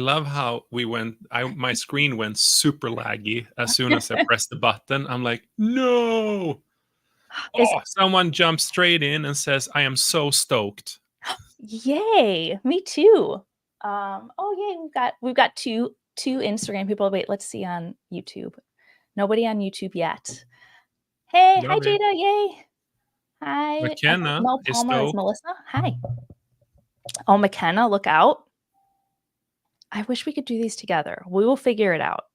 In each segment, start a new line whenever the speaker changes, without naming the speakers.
love how my screen went super laggy as soon as I pressed the button. I'm like, no. Someone jumps straight in and says, I am so stoked.
Yay, me too. Yay, we've got two Instagram people. Wait, let's see on YouTube. Nobody on YouTube yet. Hey, hi Jada, yay. Hi.
McKenna
Mel
is
Palmer is
stoked.
Melissa. Hi. Oh, McKenna, look out. I wish we could do these together. We will figure it out.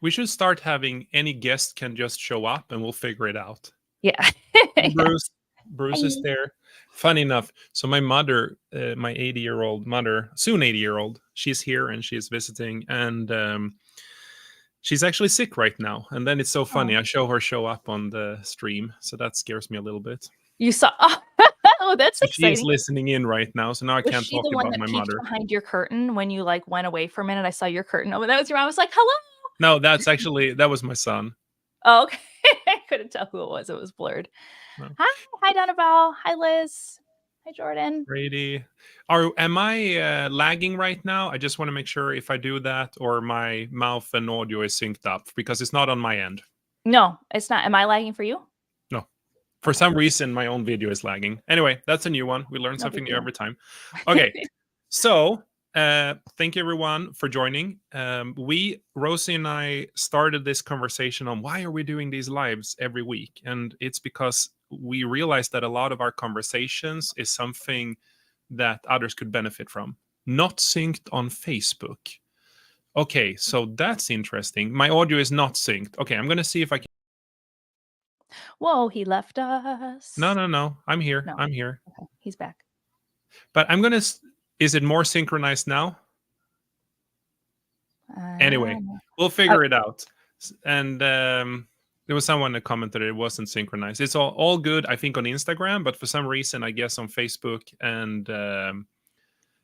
We should start having any guest can just show up and we'll figure it out.
Yeah.
Bruce is there. Funny enough, so my mother, my 80-year-old mother, soon 80-year-old, she's here and she's visiting, and she's actually sick right now. And then it's so funny. I show her show up on the stream, so that scares me a little bit.
You saw? Oh, that's exciting.
She's listening in right now, so now I can't talk about my mother.
Behind your curtain when you like went away for a minute? I saw your curtain. Oh, that was your mom. I was like, hello.
No, that was my son.
Oh, okay. I couldn't tell who it was. It was blurred. No. Hi, Donoval. Hi, Liz. Hi, Jordan.
Brady. Am I lagging right now? I just want to make sure if I do that or my mouth and audio is synced up, because it's not on my end.
No, it's not. Am I lagging for you?
No. For some reason, my own video is lagging. Anyway, that's a new one. We learn something new every time. Okay. So thank you everyone for joining. Rosie and I started this conversation on why are we doing these lives every week, and it's because we realized that a lot of our conversations is something that others could benefit from, not synced on Facebook. Okay, so that's interesting. My audio is not synced. Okay, I'm gonna see if I can.
Whoa, he left us.
No, I'm here.
No.
I'm here.
Okay, he's back.
But I'm gonna. Is it more synchronized now? Anyway, we'll figure it out. And there was someone that commented it wasn't synchronized. It's all good, I think, on Instagram, but for some reason, I guess on Facebook, and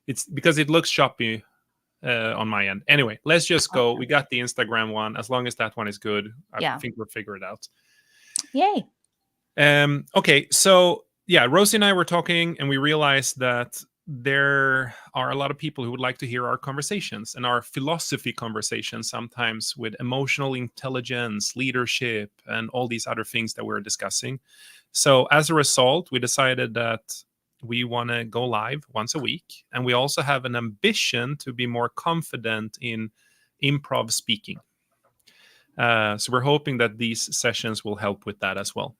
it's because it looks choppy on my end. Anyway, let's just go. We got the Instagram one. As long as that one is good, I think we'll figure it out.
Yay.
Okay, so yeah, Rosie and I were talking, and we realized that there are a lot of people who would like to hear our conversations and our philosophy conversations, sometimes with emotional intelligence, leadership, and all these other things that we're discussing. So as a result, we decided that we want to go live once a week. And we also have an ambition to be more confident in improv speaking. So we're hoping that these sessions will help with that as well.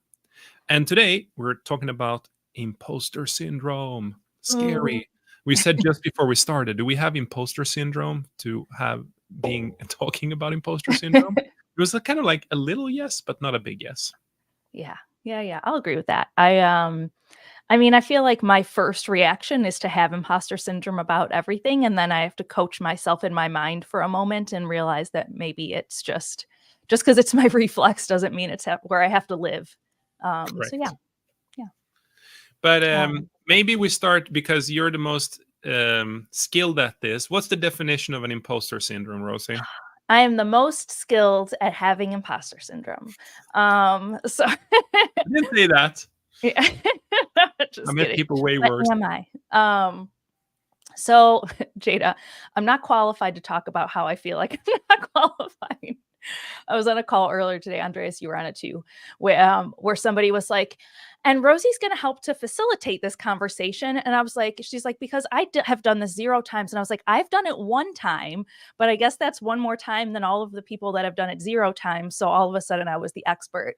And today we're talking about imposter syndrome. Scary. We said just before we started, do we have imposter syndrome to have talking about imposter syndrome? It was kind of like a little yes, but not a big yes.
Yeah. I'll agree with that. I mean, I feel like my first reaction is to have imposter syndrome about everything. And then I have to coach myself in my mind for a moment and realize that maybe it's just because it's my reflex doesn't mean it's where I have to live. So yeah.
But maybe we start because you're the most skilled at this. What's the definition of an imposter syndrome, Rosie?
I am the most skilled at having imposter syndrome. So
I didn't say that.
Yeah.
I met people way worse.
Am I? So Jada, I'm not qualified to talk about how I feel like I'm not qualified. I was on a call earlier today, Andreas, you were on it too, where somebody was like, and Rosie's going to help to facilitate this conversation. And I was like, she's like, because I have done this 0 times. And I was like, I've done it 1 time, but I guess that's 1 more time than all of the people that have done it 0 times. So all of a sudden I was the expert.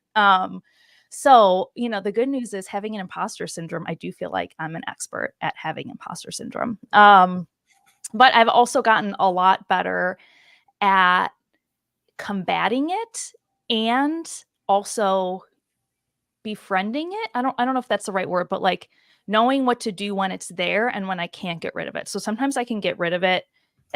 So, the good news is having an imposter syndrome, I do feel like I'm an expert at having imposter syndrome. But I've also gotten a lot better at combating it and also befriending it. I don't know if that's the right word, but like knowing what to do when it's there and when I can't get rid of it. So sometimes I can get rid of it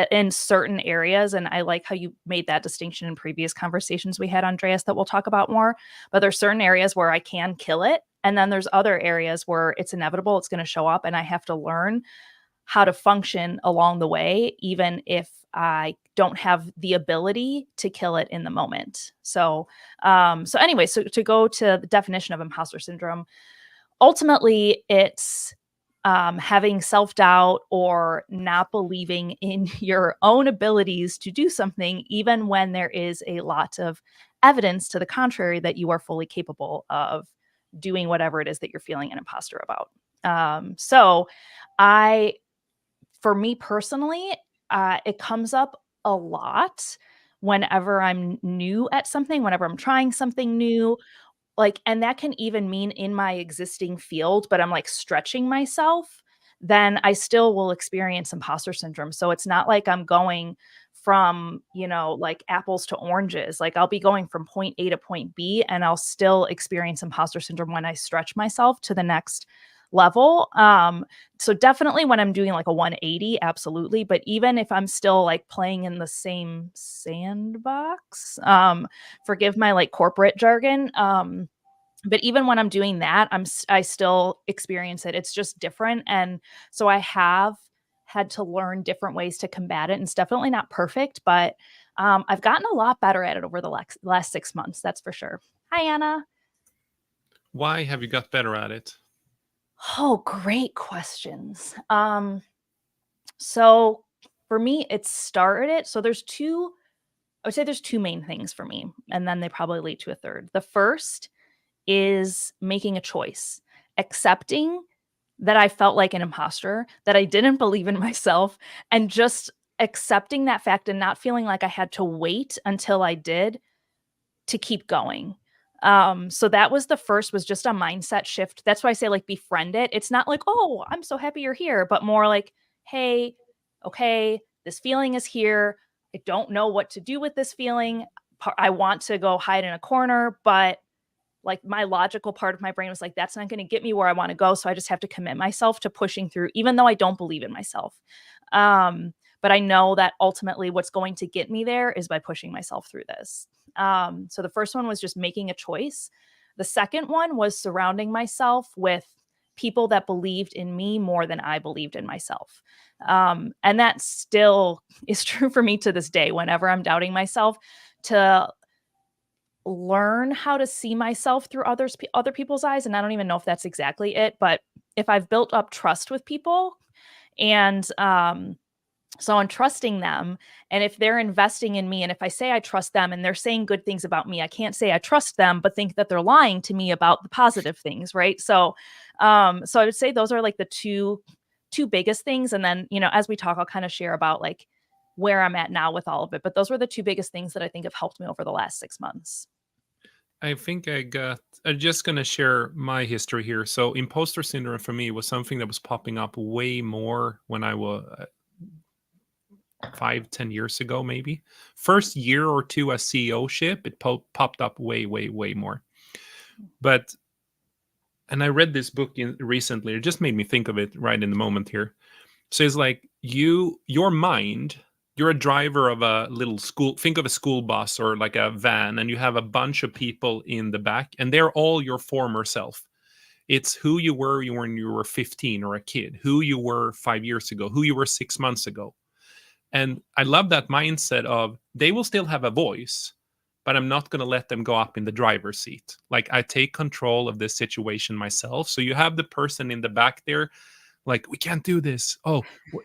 in certain areas. And I like how you made that distinction in previous conversations we had, Andreas, that we'll talk about more. But there's certain areas where I can kill it. And then there's other areas where it's inevitable, it's going to show up, and I have to learn how to function along the way, even if I don't have the ability to kill it in the moment. So anyway, so to go to the definition of imposter syndrome, ultimately it's having self-doubt or not believing in your own abilities to do something, even when there is a lot of evidence to the contrary that you are fully capable of doing whatever it is that you're feeling an imposter about. So I for me personally, it comes up a lot whenever I'm new at something, whenever I'm trying something new, like, and that can even mean in my existing field, but I'm like stretching myself, then I still will experience imposter syndrome. So it's not like I'm going from, like apples to oranges. Like I'll be going from point A to point B and I'll still experience imposter syndrome when I stretch myself to the next level. So definitely when I'm doing like a 180, absolutely. But even if I'm still like playing in the same sandbox, forgive my like corporate jargon, but even when I'm doing that, I still experience it. It's just different, and so I have had to learn different ways to combat it. And it's definitely not perfect, but I've gotten a lot better at it over the last 6 months. That's for sure. Hi, Anna.
Why have you got better at it?
Oh, great questions. So for me, it started. So I would say there's two main things for me, and then they probably lead to a third. The first is making a choice, accepting that I felt like an imposter, that I didn't believe in myself, and just accepting that fact and not feeling like I had to wait until I did to keep going. So that was the first, was just a mindset shift. That's why I say like befriend it. It's not like, oh, I'm so happy you're here, but more like, hey, okay, this feeling is here. I don't know what to do with this feeling. I want to go hide in a corner, but like my logical part of my brain was like, that's not going to get me where I want to go. So I just have to commit myself to pushing through, even though I don't believe in myself. But I know that ultimately what's going to get me there is by pushing myself through this. So the first one was just making a choice. The second one was surrounding myself with people that believed in me more than I believed in myself. And that still is true for me to this day. Whenever I'm doubting myself, to learn how to see myself through other people's eyes, and I don't even know if that's exactly it, but if I've built up trust with people, and so I'm trusting them, and if they're investing in me, and if I say I trust them and they're saying good things about me, I can't say I trust them but think that they're lying to me about the positive things, right? So I would say those are like the two biggest things, and then, as we talk, I'll kind of share about like where I'm at now with all of it, but those were the two biggest things that I think have helped me over the last 6 months.
I think I'm just going to share my history here. So, imposter syndrome for me was something that was popping up way more when I was 5, 10 years ago, maybe. First year or two as CEO ship, it popped up way, way, way more. But, and I read this book recently, it just made me think of it right in the moment here. So it's like your mind, you're a driver of a little school, think of a school bus or like a van, and you have a bunch of people in the back, and they're all your former self. It's who you were when you were 15 or a kid, who you were 5 years ago, who you were 6 months ago. And I love that mindset of they will still have a voice, but I'm not going to let them go up in the driver's seat. Like I take control of this situation myself. So you have the person in the back there like we can't do this. Oh,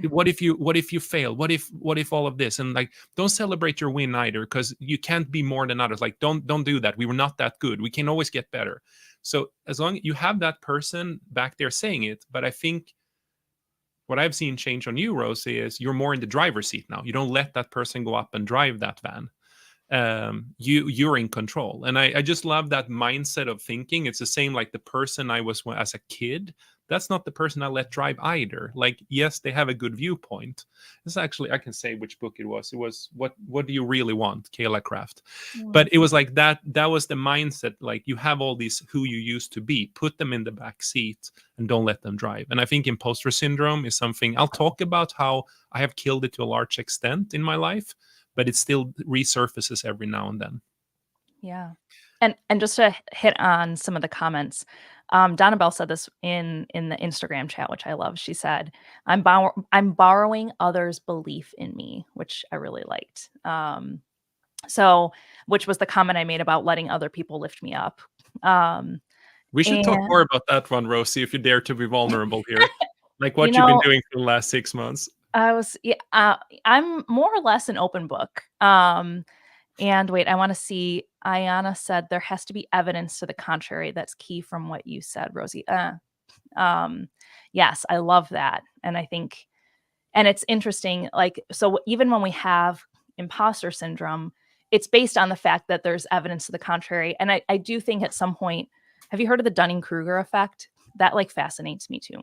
what if you fail? What if all of this? And like don't celebrate your win either, because you can't be more than others. Like don't do that. We were not that good. We can always get better. So as long as you have that person back there saying it, but I think what I've seen change on you, Rosie, is you're more in the driver's seat now. You don't let that person go up and drive that van. You're in control, and I just love that mindset of thinking. It's the same like the person I was as a kid. That's not the person I let drive either. Like, yes, they have a good viewpoint. This actually, I can say which book it was. It was what do you really want, Kayla Craft. But it was like that was the mindset. Like you have all these who you used to be, put them in the back seat and don't let them drive. And I think imposter syndrome is something I'll talk about how I have killed it to a large extent in my life, but it still resurfaces every now and then.
Yeah. And just to hit on some of the comments, Donna Bell said this in the Instagram chat, which I love. She said, I'm borrowing others' belief in me," which I really liked. So which was the comment I made about letting other people lift me up. Um,
We should talk
and
more about that one, Rosie, if you dare to be vulnerable here. Like
you
what you've been
know,
doing for the last 6 months.
yeah, I'm more or less an open book. And wait, I wanna see. Ayana said there has to be evidence to the contrary. That's key from what you said, Rosie. Um, yes, I love that, and I think and it's interesting, like, so even when we have imposter syndrome, it's based on the fact that there's evidence to the contrary, and I do think at some point have you heard of the Dunning-Kruger effect? That, like, fascinates me too.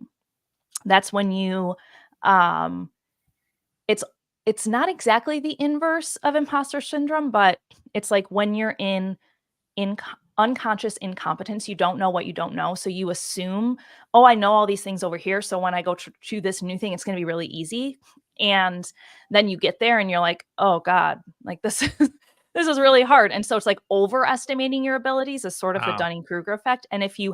That's when you, um it's it's not exactly the inverse of imposter syndrome, but it's like when you're in unconscious incompetence, you don't know what you don't know, so you assume, "Oh, I know all these things over here, so when I go to this new thing, it's gonna be really easy," and then you get there and you're like, "Oh god, like, this is this is really hard," and so it's like overestimating your abilities is sort of the
Wow.
Dunning-Kruger effect, and if you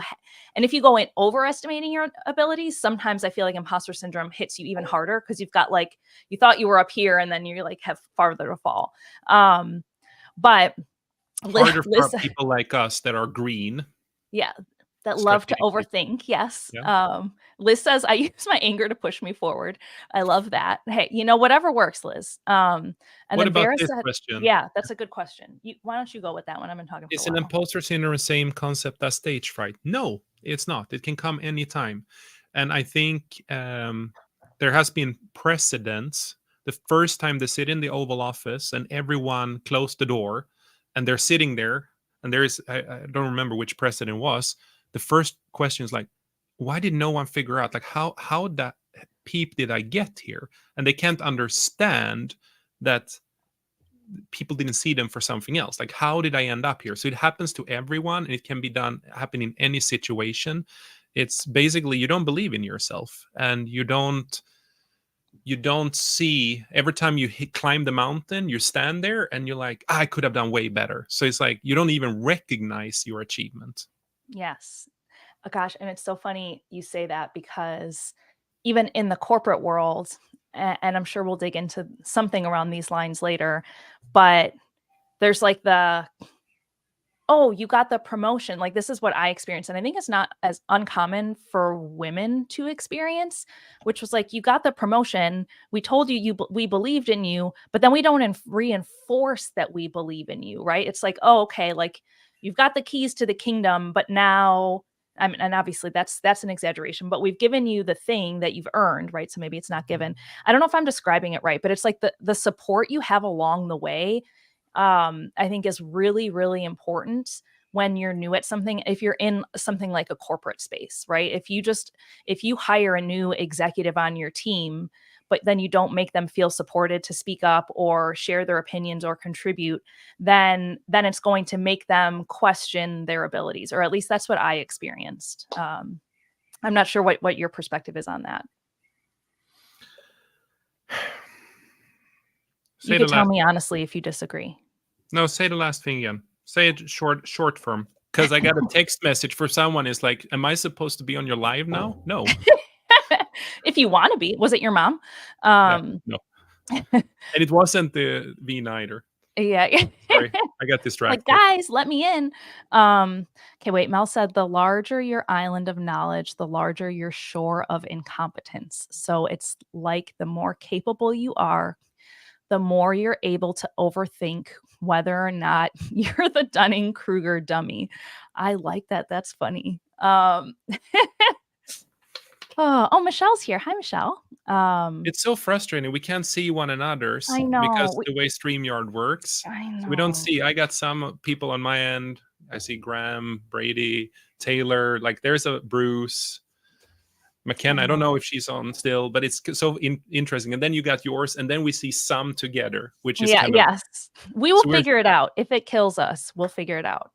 go in overestimating your abilities, sometimes I feel like imposter syndrome hits you even harder because 'cause you've got, like you thought you were up here and then you like, have farther to fall. Um, but
Harder for
Liz
people like us that are green,
yeah, that love to
strategically.
overthink, yes.
Yeah.
Liz says, "I use my anger to push me forward." I love that. Hey, whatever works, Liz. And
What
then
about
Vera
this
said
question?
yeah, that's a good question. Why don't you go with that one? I've been talking for a
Is an
while.
imposter syndrome the same concept as stage fright? No, it's not. It can come anytime. And I think there has been precedents. The first time they sit in the Oval Office and everyone closed the door and they're sitting there, and I don't remember which president was. The first question is like, why did no one figure out like how that peep did I get here? And they can't understand that people didn't see them for something else. Like, how did I end up here? So it happens to everyone, and it can be done happen in any situation. It's basically you don't believe in yourself, and you don't see every time you climb the mountain, you stand there and you're like, I could have done way better. So it's like you don't even recognize your achievement.
Yes. Oh gosh, and it's so funny you say that because even in the corporate world, and I'm sure we'll dig into something around these lines later, but there's like the oh, you got the promotion. Like, this is what I experienced, and I think it's not as uncommon for women to experience, which was like, "You got the promotion. We told you we believed in you, but then we don't reinforce that we believe in you," right? It's like, "Oh, okay, like, you've got the keys to the kingdom, but now" I mean, and obviously that's an exaggeration, but we've given you the thing that you've earned, right? So maybe it's not given. I don't know if I'm describing it right, but it's like the support you have along the way I think is really, really important when you're new at something. If you're in something like a corporate space, right? If you hire a new executive on your team, but then you don't make them feel supported to speak up or share their opinions or contribute, then it's going to make them question their abilities, or at least that's what I experienced. I'm not sure what your perspective is on that. You
Say the
could tell
last.
me honestly if you disagree.
No, say the last thing again. Say it short form. Because I got a text message for someone. Is like, am I supposed to be on your live now? No.
If you want to be, was it your mom?
Yeah.
Um,
No. And it wasn't the V either.
yeah.
Sorry, I got
Like,
distracted.
guys, let me in. Okay, wait. Mel said the larger your island of knowledge, the larger your shore of incompetence. So it's like the more capable you are, the more you're able to overthink whether or not you're the Dunning-Kruger dummy. I like that. That's funny. Michelle's here. Hi, Michelle.
It's so frustrating. We can't see one another's
I
because
know.
the way StreamYard works.
I
So we don't
know.
see. I got some people on my end. I see Graham, Brady, Taylor. Like there's a Bruce,
I
McKenna. I don't know
know.
if she's on still, but it's so interesting. And then you got yours, and then we see some together, which is
Yeah,
kind of
yes. We will
so we're
figure it out. If it kills us, we'll figure it out.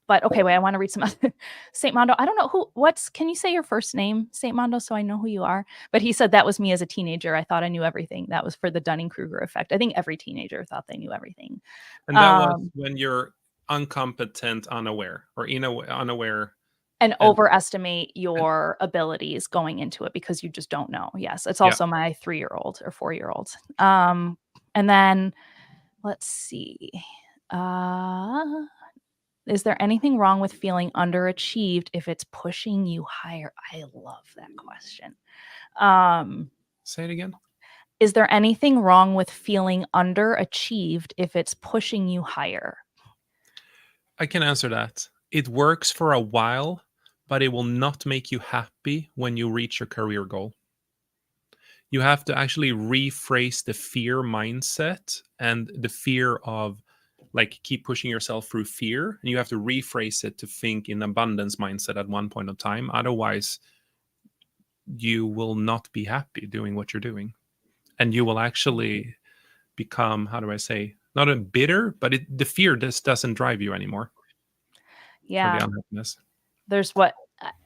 But okay, wait, I wanna read some other Saint Mondo, I don't know can you say your first name, Saint Mondo, so I know who you are? But he said, "That was me as a teenager. I thought I knew everything." That was for the Dunning-Kruger effect. I think every teenager thought they knew everything.
and that was
Um,
when you're incompetent, unaware, or unaware,
and
and
overestimate
and
your abilities going into it because you just don't know. Yes, it's
yeah.
also my 3-year-old or 4-year-old. And then let's see. Uh Is there anything wrong with feeling underachieved if it's pushing you higher? I love that question.
Say it again.
Is there anything wrong with feeling underachieved if it's pushing you higher?
I can answer that. It works for a while, but it will not make you happy when you reach your career goal. You have to actually rephrase the fear mindset and the fear of like keep pushing yourself through fear. And you have to rephrase it to think in abundance mindset at one point of time. Otherwise, you will not be happy doing what you're doing. And you will actually become, how do I say, not a bitter, but the fear just doesn't drive you anymore for the
Yeah,
unhappiness.
there's what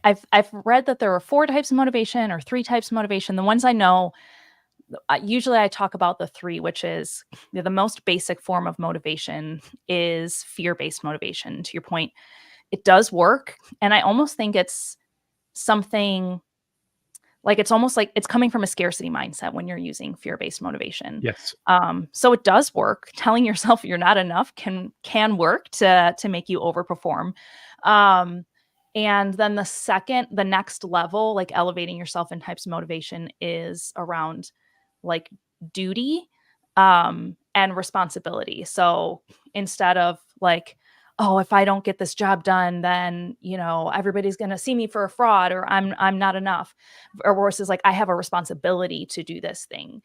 I've read that there are 4 types of motivation or 3 types of motivation. The ones I know, usually I talk about the 3, which is the most basic form of motivation is fear-based motivation. To your point, it does work, and I almost think it's something like it's almost like it's coming from a scarcity mindset when you're using fear-based motivation.
Yes.
So it does work. Telling yourself you're not enough can work to make you overperform. Um, and then the next level, like elevating yourself in types of motivation, is around like duty and responsibility. So instead of like, oh, if I don't get this job done, then everybody's going to see me for a fraud, or I'm not enough, or worse is like I have a responsibility to do this thing.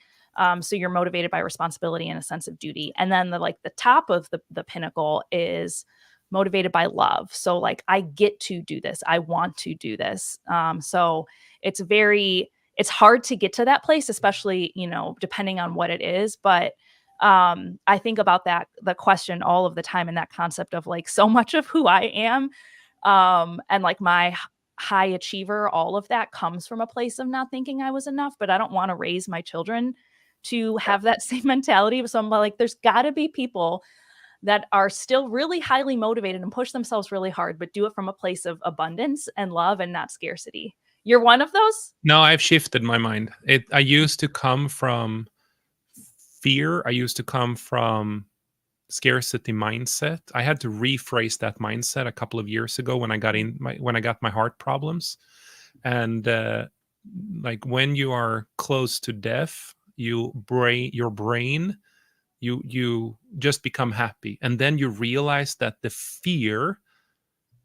So you're motivated by responsibility and a sense of duty. And then the top of the pinnacle is motivated by love. So like I get to do this. I want to do this. So it's hard to get to that place, especially, depending on what it is. But I think about the question all of the time, and that concept of like so much of who I am, and like my high achiever, all of that comes from a place of not thinking I was enough. But I don't want to raise my children to have that same mentality. So I'm like, there's got to be people that are still really highly motivated and push themselves really hard, but do it from a place of abundance and love and not scarcity. You're one of those?
No, I've shifted my mind. I used to come from fear. I used to come from scarcity mindset. I had to rephrase that mindset a couple of years ago when I got my heart problems. And like when you are close to death, your brain, you just become happy, and then you realize that the fear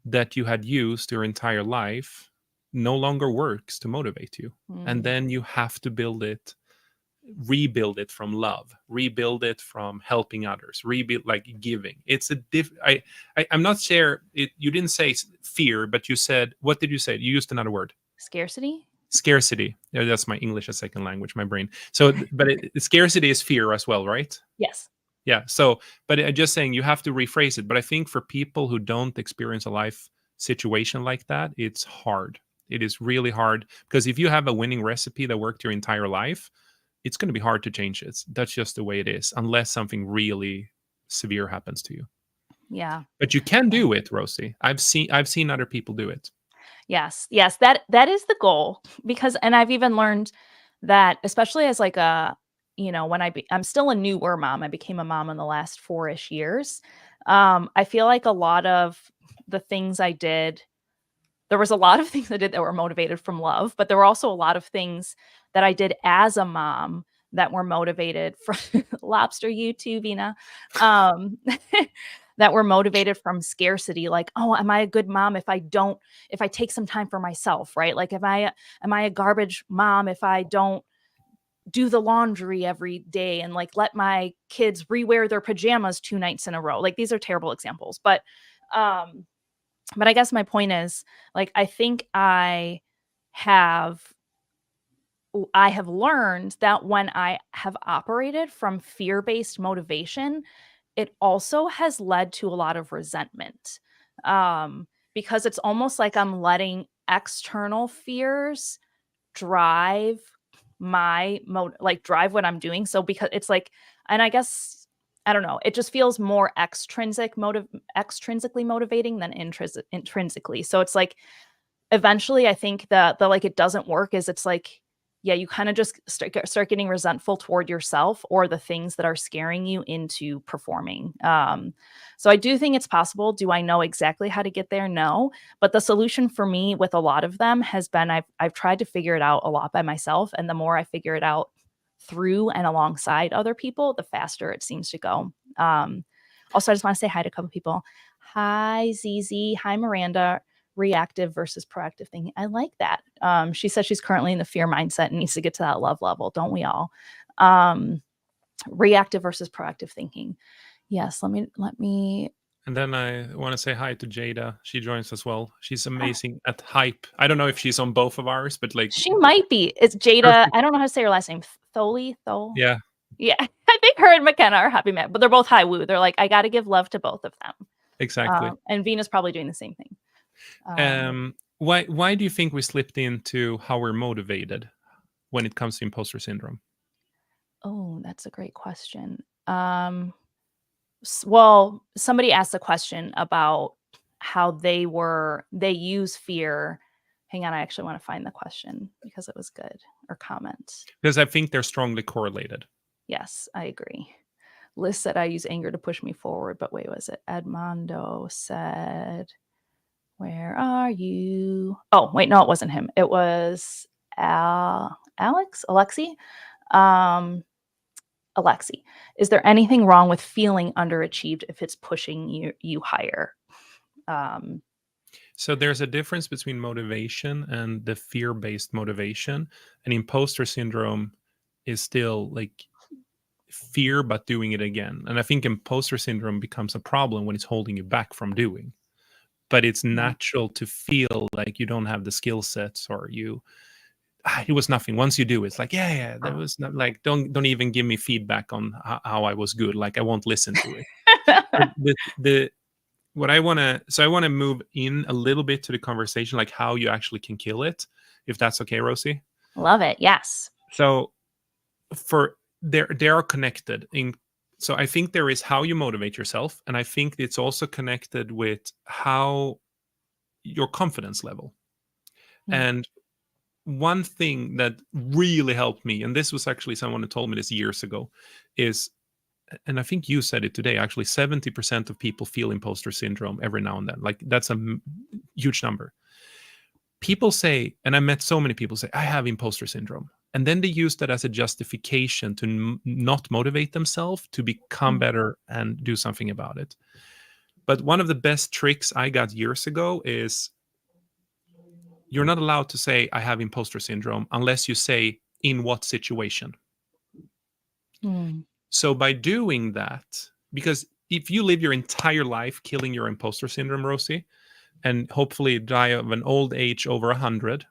that you had used your entire life no longer works to motivate you. And
Mm,
then you have to rebuild it from love, rebuild it from helping others, rebuild like giving. It's a I'm not sure you didn't say fear, but you said, what did you say? You used another word.
scarcity?
Scarcity. Yeah, that's my English as second language, my brain. So but scarcity is fear as well, right?
Yes.
Yeah. So, but I just saying you have to rephrase it. But I think for people who don't experience a life situation like that, it's hard. It is really hard because if you have a winning recipe that worked your entire life, it's going to be hard to change it. That's just the way it is, unless something really severe happens to you.
Yeah.
But you can do it, Rosie. I've seen other people do it.
Yes. Yes. That is the goal, because, and I've even learned that, especially as like when I'm still a newer mom. I became a mom in the last 4-ish years. I feel like a lot of the things I did, there was a lot of things I did that were motivated from love, but there were also a lot of things that I did as a mom that were motivated from lobster YouTube, um, that were motivated from scarcity. Like, oh, am I a good mom if I take some time for myself, right? Like, am I a garbage mom if I don't do the laundry every day and like let my kids rewear their pajamas 2 nights in a row? Like, these are terrible examples, um, but I guess my point is, like, I think have I have learned that when I have operated from fear-based motivation, it also has led to a lot of resentment. Because it's almost like I'm letting external fears drive drive what I'm doing. So because it's like, and I guess I don't know, it just feels more extrinsically motivating than intrinsically. So it's like eventually I think that the like it doesn't work is it's like yeah, you kind of just start getting resentful toward yourself or the things that are scaring you into performing. So I do think it's possible. Do I know exactly how to get there? No. But the solution for me with a lot of them has been I've tried to figure it out a lot by myself. And the more I figure it out through and alongside other people, the faster it seems to go. Also, I just want to say hi to a couple people. Hi, ZZ. Hi, Miranda. Reactive versus proactive thinking. I like that. She says she's currently in the fear mindset and needs to get to that love level. Don't we all? Reactive versus proactive thinking. Yes. Let me.
And then I want to say hi to Jada. She joins as well. She's amazing at hype. I don't know if she's on both of ours, but like
She might be. It's Jada.
perfect.
I don't know how to say her last name. Thole.
Yeah,
Yeah. I think her and McKenna are happy met, but they're both high woo. They're like, I got to give love to both of them.
exactly.
And Vena's probably doing the same thing.
Why do you think we slipped into how we're motivated when it comes to imposter syndrome?
Oh, that's a great question. Well, somebody asked a question about how they use fear. Hang on, I actually want to find the question because it was good, or comment.
Because I think they're strongly correlated.
Yes, I agree. Liz said I use anger to push me forward, but wait, was it Edmondo said, where are you? Oh, wait, no, it wasn't him. It was Alexi. Alexi, is there anything wrong with feeling underachieved if it's pushing you higher?
So there's a difference between motivation and the fear-based motivation. And imposter syndrome is still like fear, but doing it again. And I think imposter syndrome becomes a problem when it's holding you back from doing. But it's natural to feel like you don't have the skill sets, or it was nothing. Once you do, it's like, yeah, that was not like, don't even give me feedback on how I was good. Like I won't listen to it. I want to move in a little bit to the conversation, like how you actually can kill it, if that's okay, Rosie.
Love it. Yes.
So they are connected so I think there is how you motivate yourself, and I think it's also connected with how your confidence level. And one thing that really helped me, and this was actually someone who told me this years ago, is, and I think you said it today, actually 70% of people feel imposter syndrome every now and then. Like that's a huge number. People say, and I met so many people say, I have imposter syndrome. And then they use that as a justification to not motivate themselves to become better and do something about it. But one of the best tricks I got years ago is, you're not allowed to say, I have imposter syndrome, unless you say, in what situation? So by doing that, because if you live your entire life killing your imposter syndrome, Rosie, and hopefully die of an old age over 100.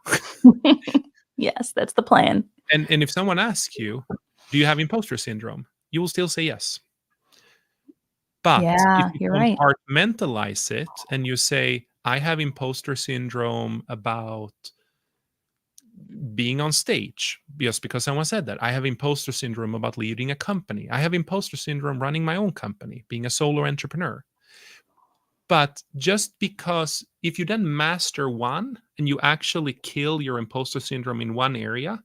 Yes, that's the plan.
And if someone asks you, do you have imposter syndrome? You will still say yes. But
yeah,
if you
you're right.
compartmentalize it and you say, I have imposter syndrome about being on stage, just because someone said that. I have imposter syndrome about leading a company. I have imposter syndrome running my own company, being a solo entrepreneur. But just because if you then master one and you actually kill your imposter syndrome in one area,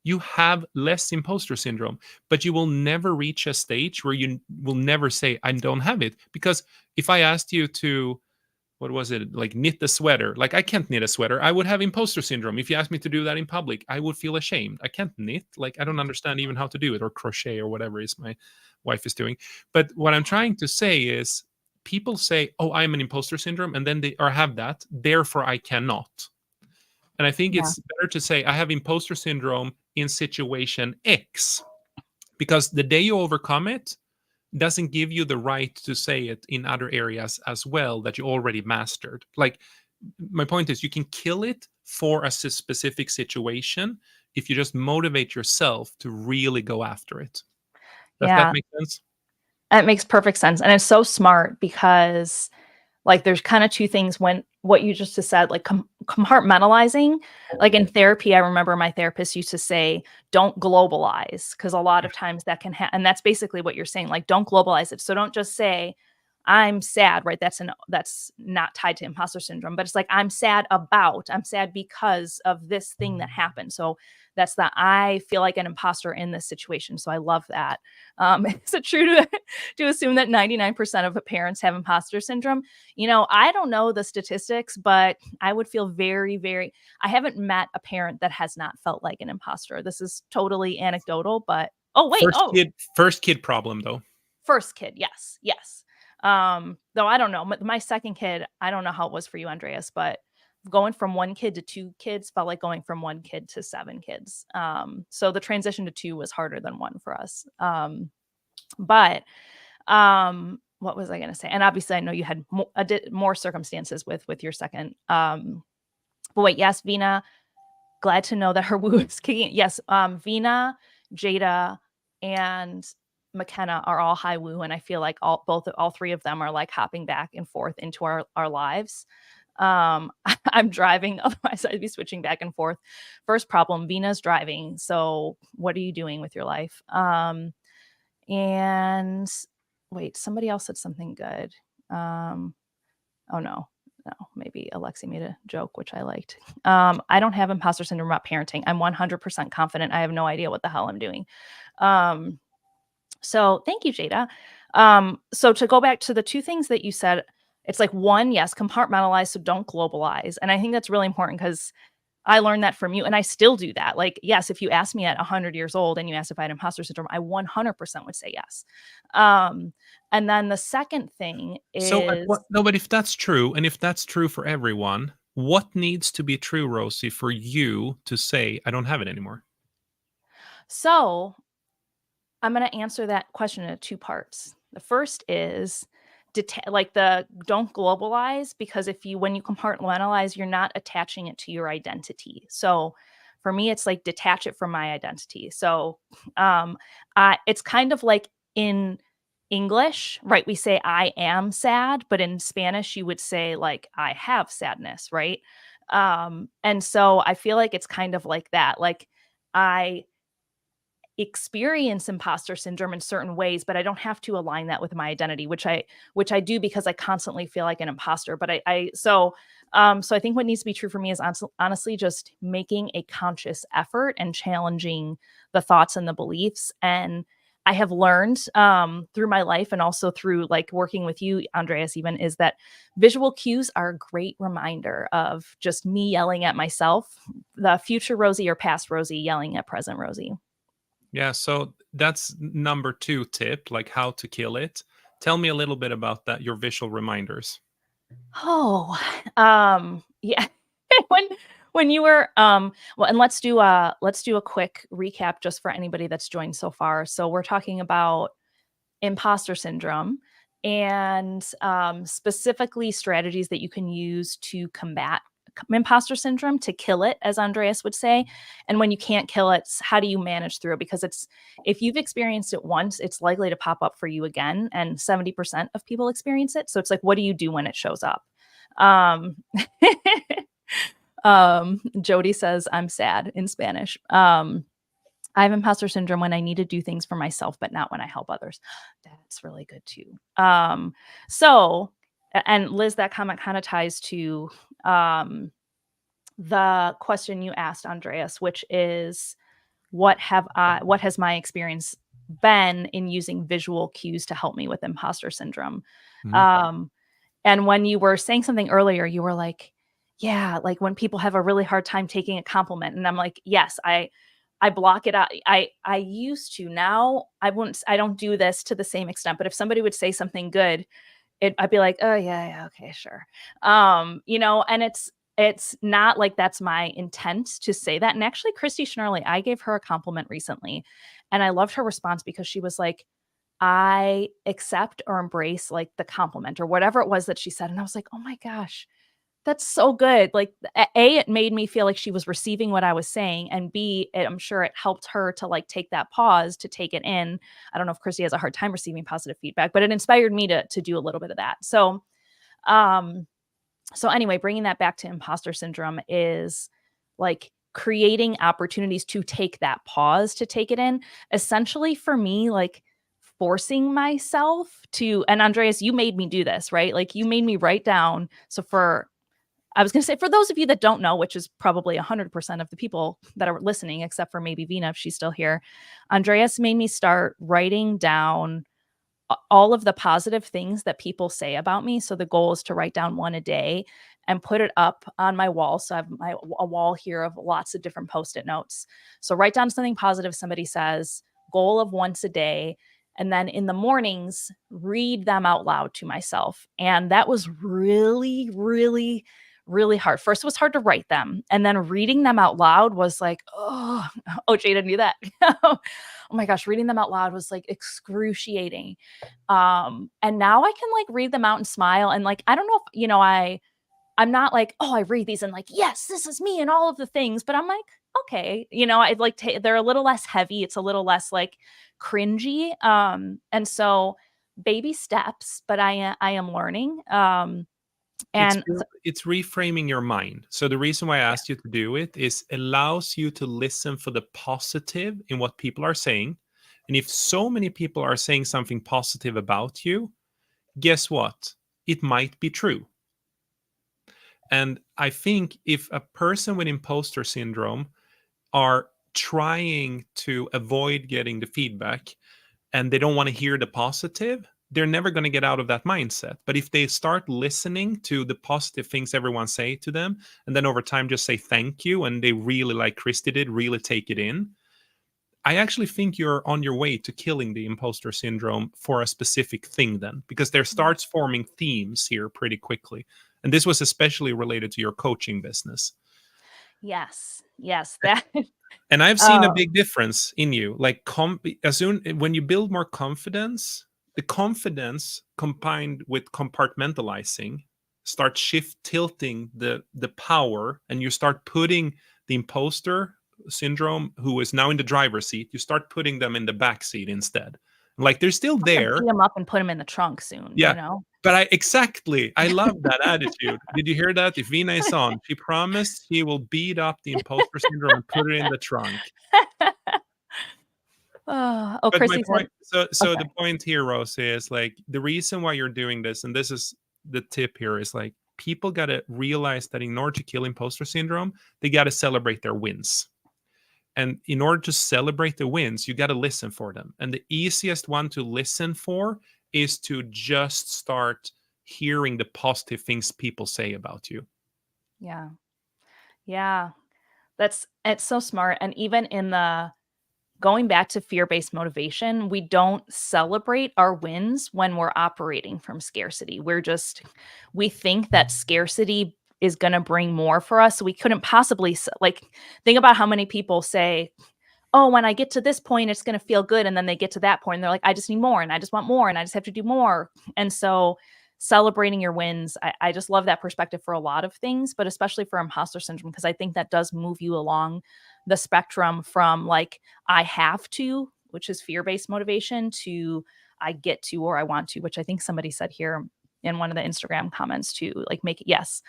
you have less imposter syndrome, but you will never reach a stage where you will never say, I don't have it. Because if I asked you to, what was it, like knit a sweater, like I can't knit a sweater, I would have imposter syndrome. If you asked me to do that in public, I would feel ashamed. I can't knit, like I don't understand even how to do it, or crochet or whatever is my wife is doing. But what I'm trying to say is, people say, oh, I'm an imposter syndrome, and then they have that, therefore I cannot. And I think it's better to say, I have imposter syndrome in situation X, because the day you overcome it doesn't give you the right to say it in other areas as well that you already mastered. Like, my point is, you can kill it for a specific situation if you just motivate yourself to really go after it. Does that make sense?
It makes perfect sense. And it's so smart because like there's kind of two things when what you just said, like compartmentalizing, like in therapy, I remember my therapist used to say, don't globalize. Cause a lot of times that can happen. And that's basically what you're saying. Like, don't globalize it. So don't just say, I'm sad, right? That's not tied to imposter syndrome, but it's like I'm sad because of this thing that happened. So that's that I feel like an imposter in this situation. So I love that. Is it true to assume that 99% of parents have imposter syndrome? I don't know the statistics, but I would feel very, very, I haven't met a parent that has not felt like an imposter. This is totally anecdotal, but oh, wait. Oh,
First kid problem though.
first kid. Yes. Yes. Though I don't know. My second kid, I don't know how it was for you, Andreas, but going from one kid to two kids felt like going from one kid to seven kids. So the transition to two was harder than one for us. But what was I going to say? And obviously I know you had more circumstances with your second. But wait, yes, Vina, glad to know that her woo is kicking. Yes, Vina, Jada, and McKenna are all high woo, and I feel like all three of them are like hopping back and forth into our lives. I'm driving, otherwise I'd be switching back and forth. First problem, Vina's driving. So what are you doing with your life? And wait, somebody else said something good. Oh no, maybe Alexi made a joke, which I liked. I don't have imposter syndrome about parenting. I'm 100% confident. I have no idea what the hell I'm doing. So thank you, Jada. So to go back to the two things that you said, it's like one, yes, compartmentalize, so don't globalize. And I think that's really important because I learned that from you, and I still do that. Like, yes, if you asked me at 100 years old and you asked if I had imposter syndrome, I 100% would say yes. And then the second thing is,
No, but if that's true, and if that's true for everyone, what needs to be true, Rosie, for you to say I don't have it anymore?
so I'm going to answer that question in two parts. The first is don't globalize, because when you compartmentalize, you're not attaching it to your identity. So for me, it's like detach it from my identity. So it's kind of like in English, right? We say I am sad, but in Spanish, you would say like I have sadness, right? And so I feel like it's kind of like that. Like I experience imposter syndrome in certain ways, but I don't have to align that with my identity, which I do because I constantly feel like an imposter. But so I think what needs to be true for me is honestly just making a conscious effort and challenging the thoughts and the beliefs. And I have learned through my life, and also through like working with you, Andreas, even, is that visual cues are a great reminder of just me yelling at myself, the future Rosie or past Rosie yelling at present Rosie.
Yeah, so that's number 2 tip, like how to kill it. Tell me a little bit about that, your visual reminders.
Oh, yeah. when you were well, and let's do a quick recap just for anybody that's joined so far. So we're talking about imposter syndrome and specifically strategies that you can use to combat imposter syndrome, to kill it, as Andreas would say. And when you can't kill it, how do you manage through it? Because if you've experienced it once, it's likely to pop up for you again. And 70% of people experience it. So it's like, what do you do when it shows up? Jody says, I'm sad in Spanish. I have imposter syndrome when I need to do things for myself, but not when I help others. That's really good too. So, and Liz, that comment kind of ties to the question you asked, Andreas, which is what has my experience been in using visual cues to help me with imposter syndrome?
Mhm.
And when you were saying something earlier, you were like, yeah, like when people have a really hard time taking a compliment. And I'm like, yes, I block it out. I used to. Now I don't do this to the same extent, but if somebody would say something good, I'd be like, oh yeah, okay, sure. And it's not like that's my intent to say that. And actually, Christy Schnurley, I gave her a compliment recently, and I loved her response because she was like, I accept or embrace like the compliment or whatever it was that she said. And I was like, oh my gosh, that's so good. Like, it made me feel like she was receiving what I was saying, and B, I'm sure it helped her to like take that pause to take it in. I don't know if Christy has a hard time receiving positive feedback, but it inspired me to do a little bit of that. Um, so anyway, bringing that back to imposter syndrome is like creating opportunities to take that pause to take it in. Essentially, for me, like forcing myself to, and Andreas, you made me do this, right? Like you made me write down. So I was going to say, for those of you that don't know, which is probably 100% of the people that are listening, except for maybe Vina, if she's still here, Andreas made me start writing down all of the positive things that people say about me. So the goal is to write down one a day and put it up on my wall. So I have a wall here of lots of different Post-it notes. So write down something positive somebody says, goal of once a day. And then in the mornings, read them out loud to myself. And that was really, really, really hard. First, it was hard to write them. And then reading them out loud was like, oh, Jada knew that. Oh my gosh, reading them out loud was like excruciating. And now I can like read them out and smile. And like, I don't know if, I'm not like, oh, I read these and like, yes, this is me and all of the things, but I'm like, okay, I like, they're a little less heavy. It's a little less like cringy. And so baby steps, but I am learning.
It's
And
it's reframing your mind. So the reason why I
yeah,
asked you to do it is allows you to listen for the positive in what people are saying. And if so many people are saying something positive about you, guess what? It might be true. And I think if a person with imposter syndrome are trying to avoid getting the feedback and they don't want to hear the positive, they're never going to get out of that mindset. But if they start listening to the positive things everyone say to them, and then over time just say thank you, and they really, like Christy did, really take it in, I actually think you're on your way to killing the imposter syndrome for a specific thing then, because there starts forming themes here pretty quickly. And this was especially related to your coaching business.
yes, that.
And I've seen a
Oh,
big difference in you. Like as soon when you build more confidence, the confidence combined with compartmentalizing start shift tilting the power, and you start putting the imposter syndrome, who is now in the driver's seat, you start putting them in the back seat instead. Like they're still
I'm gonna
there.
beat him up and put him in the trunk soon.
Yeah. But I love that attitude. Did you hear that? If Vina is on, she promised she will beat up the imposter syndrome and put it in the trunk.
Oh,
But my
Chrissy said,
point, so
okay.
the point here, Rose, is like the reason why you're doing this, and this is the tip here, is like people gotta realize that in order to kill imposter syndrome, they gotta celebrate their wins. And in order to celebrate the wins, you got to listen for them. And the easiest one to listen for is to just start hearing the positive things people say about you.
Yeah. Yeah. It's so smart. And even in the going back to fear-based motivation, we don't celebrate our wins when we're operating from scarcity. We think that scarcity is going to bring more for us. So we couldn't possibly like think about how many people say, "Oh, when I get to this point, it's going to feel good," and then they get to that point and they're like, "I just need more, and I just want more, and I just have to do more." And so celebrating your wins, I just love that perspective for a lot of things, but especially for imposter syndrome, because I think that does move you along the spectrum from like I have to, which is fear-based motivation, to I get to or I want to, which I think somebody said here in one of the Instagram comments too, like make it yes.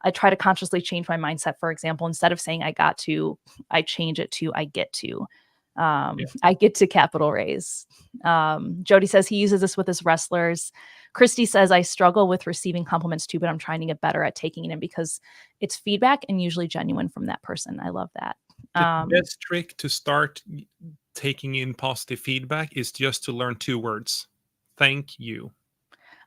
I try to consciously change my mindset. For example, instead of saying I got to, I change it to I get to.
Yeah.
I get to capital raise. Jody says he uses this with his wrestlers. Christy says I struggle with receiving compliments too, but I'm trying to get better at taking it in because it's feedback and usually genuine from that person. I love that.
The best trick to start taking in positive feedback is just to learn 2 words. Thank you.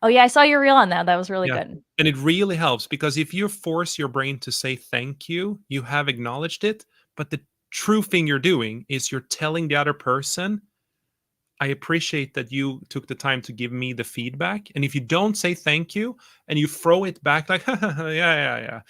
Oh yeah, I saw your reel on that. That was really
Yeah.
good.
And it really helps, because if you force your brain to say thank you have acknowledged it. But the true thing you're doing is you're telling the other person, I appreciate that you took the time to give me the feedback. And if you don't say thank you and you throw it back like, yeah,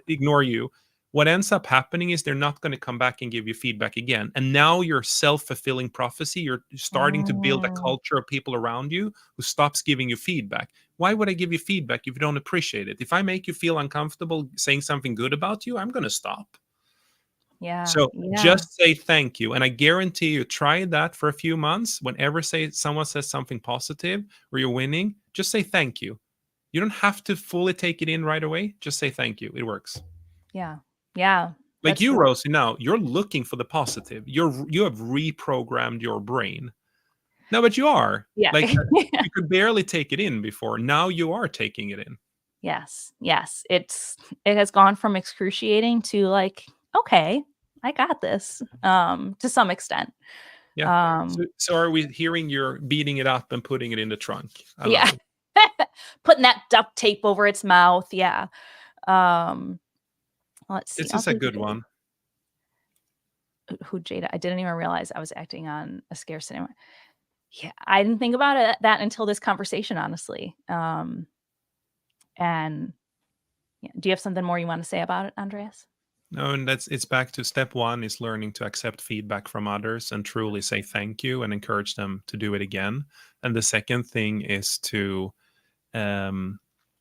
ignore you, what ends up happening is they're not going to come back and give you feedback again. And now you're self-fulfilling prophecy. You're starting to build a
Mm,
culture of people around you who stops giving you feedback. Why would I give you feedback if you don't appreciate it? If I make you feel uncomfortable saying something good about you, I'm going to stop.
yeah,
So
yeah,
just say thank you. And I guarantee you, try that for a few months. Whenever someone says something positive or you're winning, just say thank you. You don't have to fully take it in right away. Just say thank you. It works.
yeah, yeah.
Like
That's
you,
true.
Rosie, now you're looking for the positive. You have reprogrammed your brain. No, but you are.
Yeah.
Like, you could barely take it in before. Now you are taking it in.
Yes, yes. It has gone from excruciating to like, okay, I got this, to some extent.
Yeah.
Um,
So are we hearing you're beating it up and putting it in the trunk? I love
yeah.
it.
Putting that duct tape over its mouth, yeah. Um, let's see.
This
I'll
is a
do
good one.
who Jada. I didn't even realize I was acting on a scarcity. Yeah, I didn't think about it that until this conversation, honestly. And yeah, do you have something more you want to say about it, Andreas?
No, and it's back to step one is learning to accept feedback from others and truly say thank you and encourage them to do it again. And the second thing is to um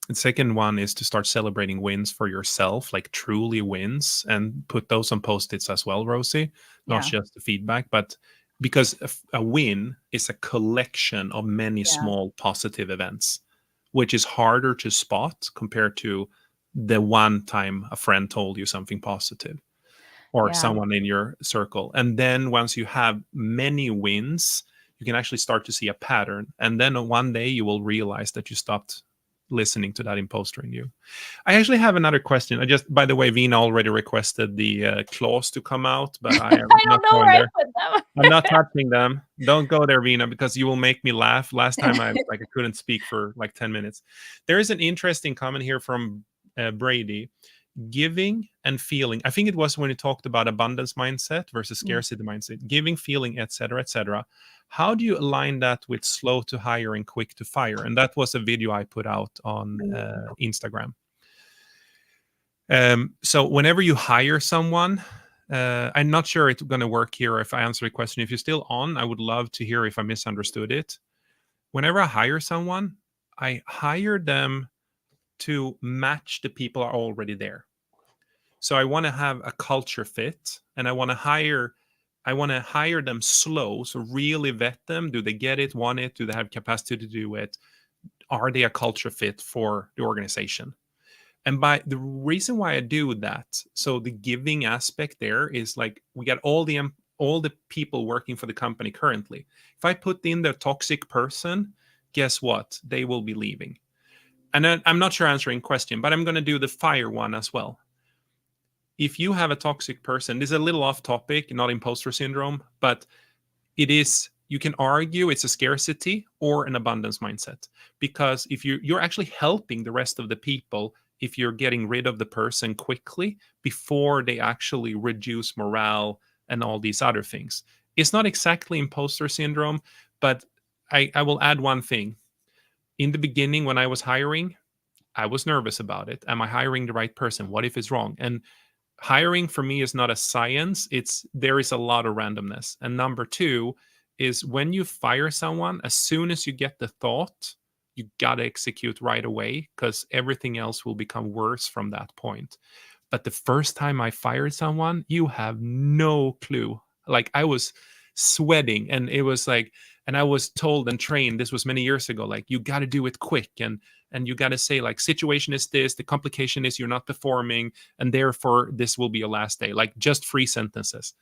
the second one is to start celebrating wins for yourself, like truly wins, and put those on post-its as well, Rosie, not
Yeah,
just the feedback, but because a win is a collection of many
yeah,
small positive events, which is harder to spot compared to the one time a friend told you something positive or
yeah,
someone in your circle. And then once you have many wins, you can actually start to see a pattern. And then one day you will realize that you stopped listening to that imposter in you. I actually have another question. I just, by the way, Vina already requested the claws to come out, but I am
I
not
don't know
going
where I
there.
put them.
I'm not touching them. Don't go there, Vina, because you will make me laugh. Last time I couldn't speak for like 10 minutes. There is an interesting comment here from Brady. Giving and feeling. I think it was when you talked about abundance mindset versus
Mm.
scarcity mindset. Giving, feeling, etc., etc. How do you align that with slow to hire and quick to fire? And that was a video I put out on Instagram. So whenever you hire someone, I'm not sure it's going to work here if I answer the question. If you're still on, I would love to hear if I misunderstood it. Whenever I hire someone, I hire them to match the people are already there. So I want to have a culture fit, and I want to hire them slow. So really vet them. Do they get it, want it? Do they have capacity to do it? Are they a culture fit for the organization? And by the reason why I do that, so the giving aspect there is like we got all the people working for the company currently. If I put in the toxic person, guess what? They will be leaving. And I'm not sure answering question, but I'm going to do the fire one as well. If you have a toxic person, this is a little off topic, not imposter syndrome, but it is, you can argue it's a scarcity or an abundance mindset, because if you're actually helping the rest of the people if you're getting rid of the person quickly before they actually reduce morale and all these other things. It's not exactly imposter syndrome, but I will add one thing. In the beginning, when I was hiring, I was nervous about it. Am I hiring the right person? What if it's wrong? And hiring for me is not a science. It's, there is a lot of randomness. And number two is when you fire someone, as soon as you get the thought, you got to execute right away, because everything else will become worse from that point. But the first time I fired someone, you have no clue. Like, I was sweating, and it was like, and I was told and trained, this was many years ago, like, you got to do it quick, and you got to say, like, situation is this, the complication is you're not performing, and therefore this will be your last day. Like, just 3 sentences.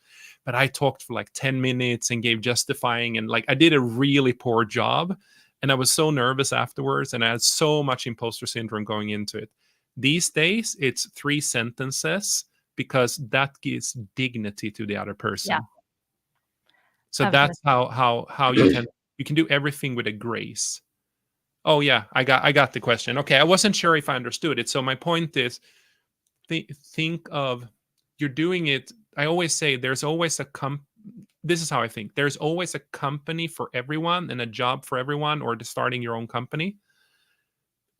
But I talked for like 10 minutes and gave justifying, and like I did a really poor job. And I was so nervous afterwards, and I had so much imposter syndrome going into it. These days, it's 3 sentences, because that gives dignity to the other
Yeah,
person. So
I was gonna
that's how you can do everything with a grace. Oh yeah, I got the question. Okay, I wasn't sure if I understood it. So my point is, think of, you're doing it. I always say there's always this is how I think. There's always a company for everyone and a job for everyone, or starting your own company.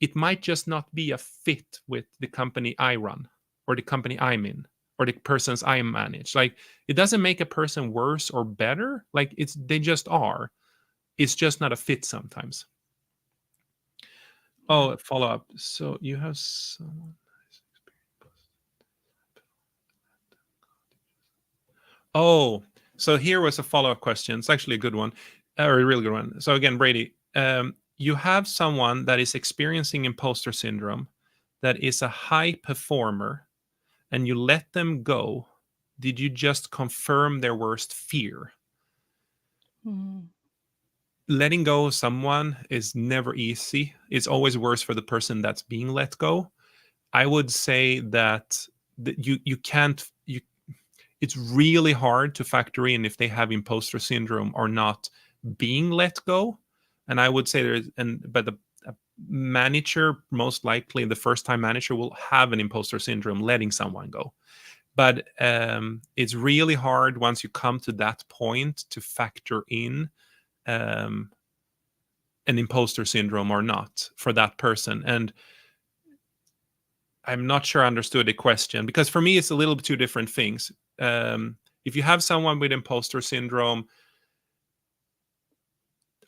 It might just not be a fit with the company I run, or the company I'm in, or the persons I manage. Like, it doesn't make a person worse or better. Like, they just are. It's just not a fit sometimes.
yeah.
Oh, follow up. So you have someone. Oh, so here was a follow up question. It's actually a good one, or a really good one. So again, Brady, you have someone that is experiencing imposter syndrome, that is a high performer, and you let them go. Did you just confirm their worst fear?
Mm.
letting go of someone is never easy. It's always worse for the person that's being let go. I would say that you can't you it's really hard to factor in if they have imposter syndrome or not being let go. And I would say a manager, most likely the first time manager, will have an imposter syndrome letting someone go. But it's really hard once you come to that point to factor in um, an imposter syndrome or not for that person. And I'm not sure I understood the question, because for me it's a little bit two different things. If you have someone with imposter syndrome,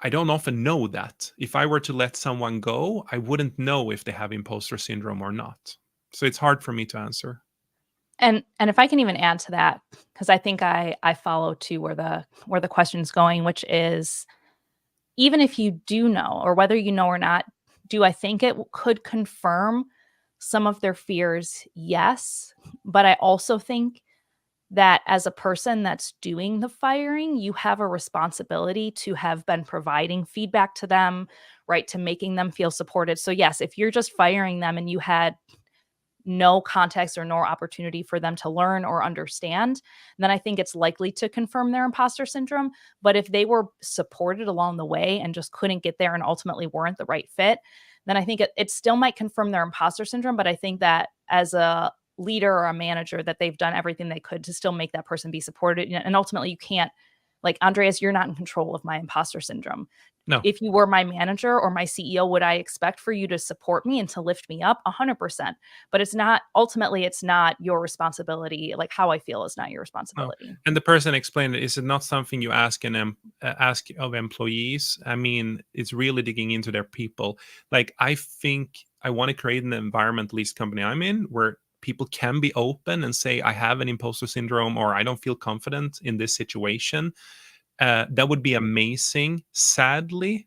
I don't often know that. If I were to let someone go, I wouldn't know if they have imposter syndrome or not. So it's hard for me to answer.
And if I can even add to that, because I think I follow to where the question's going, which is, even if you do know, or whether you know or not, do I think it could confirm some of their fears? Yes. But I also think that as a person that's doing the firing, you have a responsibility to have been providing feedback to them, right? To making them feel supported. So, yes, if you're just firing them and you had no context or no opportunity for them to learn or understand, then I think it's likely to confirm their imposter syndrome. But if they were supported along the way and just couldn't get there and ultimately weren't the right fit, then I think it still might confirm their imposter syndrome. But I think that as a leader or a manager, that they've done everything they could to still make that person be supported. And ultimately, you can't, like, Andreas, you're not in control of my imposter syndrome.
No.
If you were my manager or my CEO, would I expect for you to support me and to lift me up? 100%. But it's not, ultimately, it's not your responsibility. Like, how I feel is not your
No.
responsibility.
And the person explained, is it not something you ask ask of employees? I mean, it's really digging into their people. Like, I think I want to create an environment, at least company I'm in, where people can be open and say, I have an imposter syndrome, or I don't feel confident in this situation. That would be amazing. Sadly,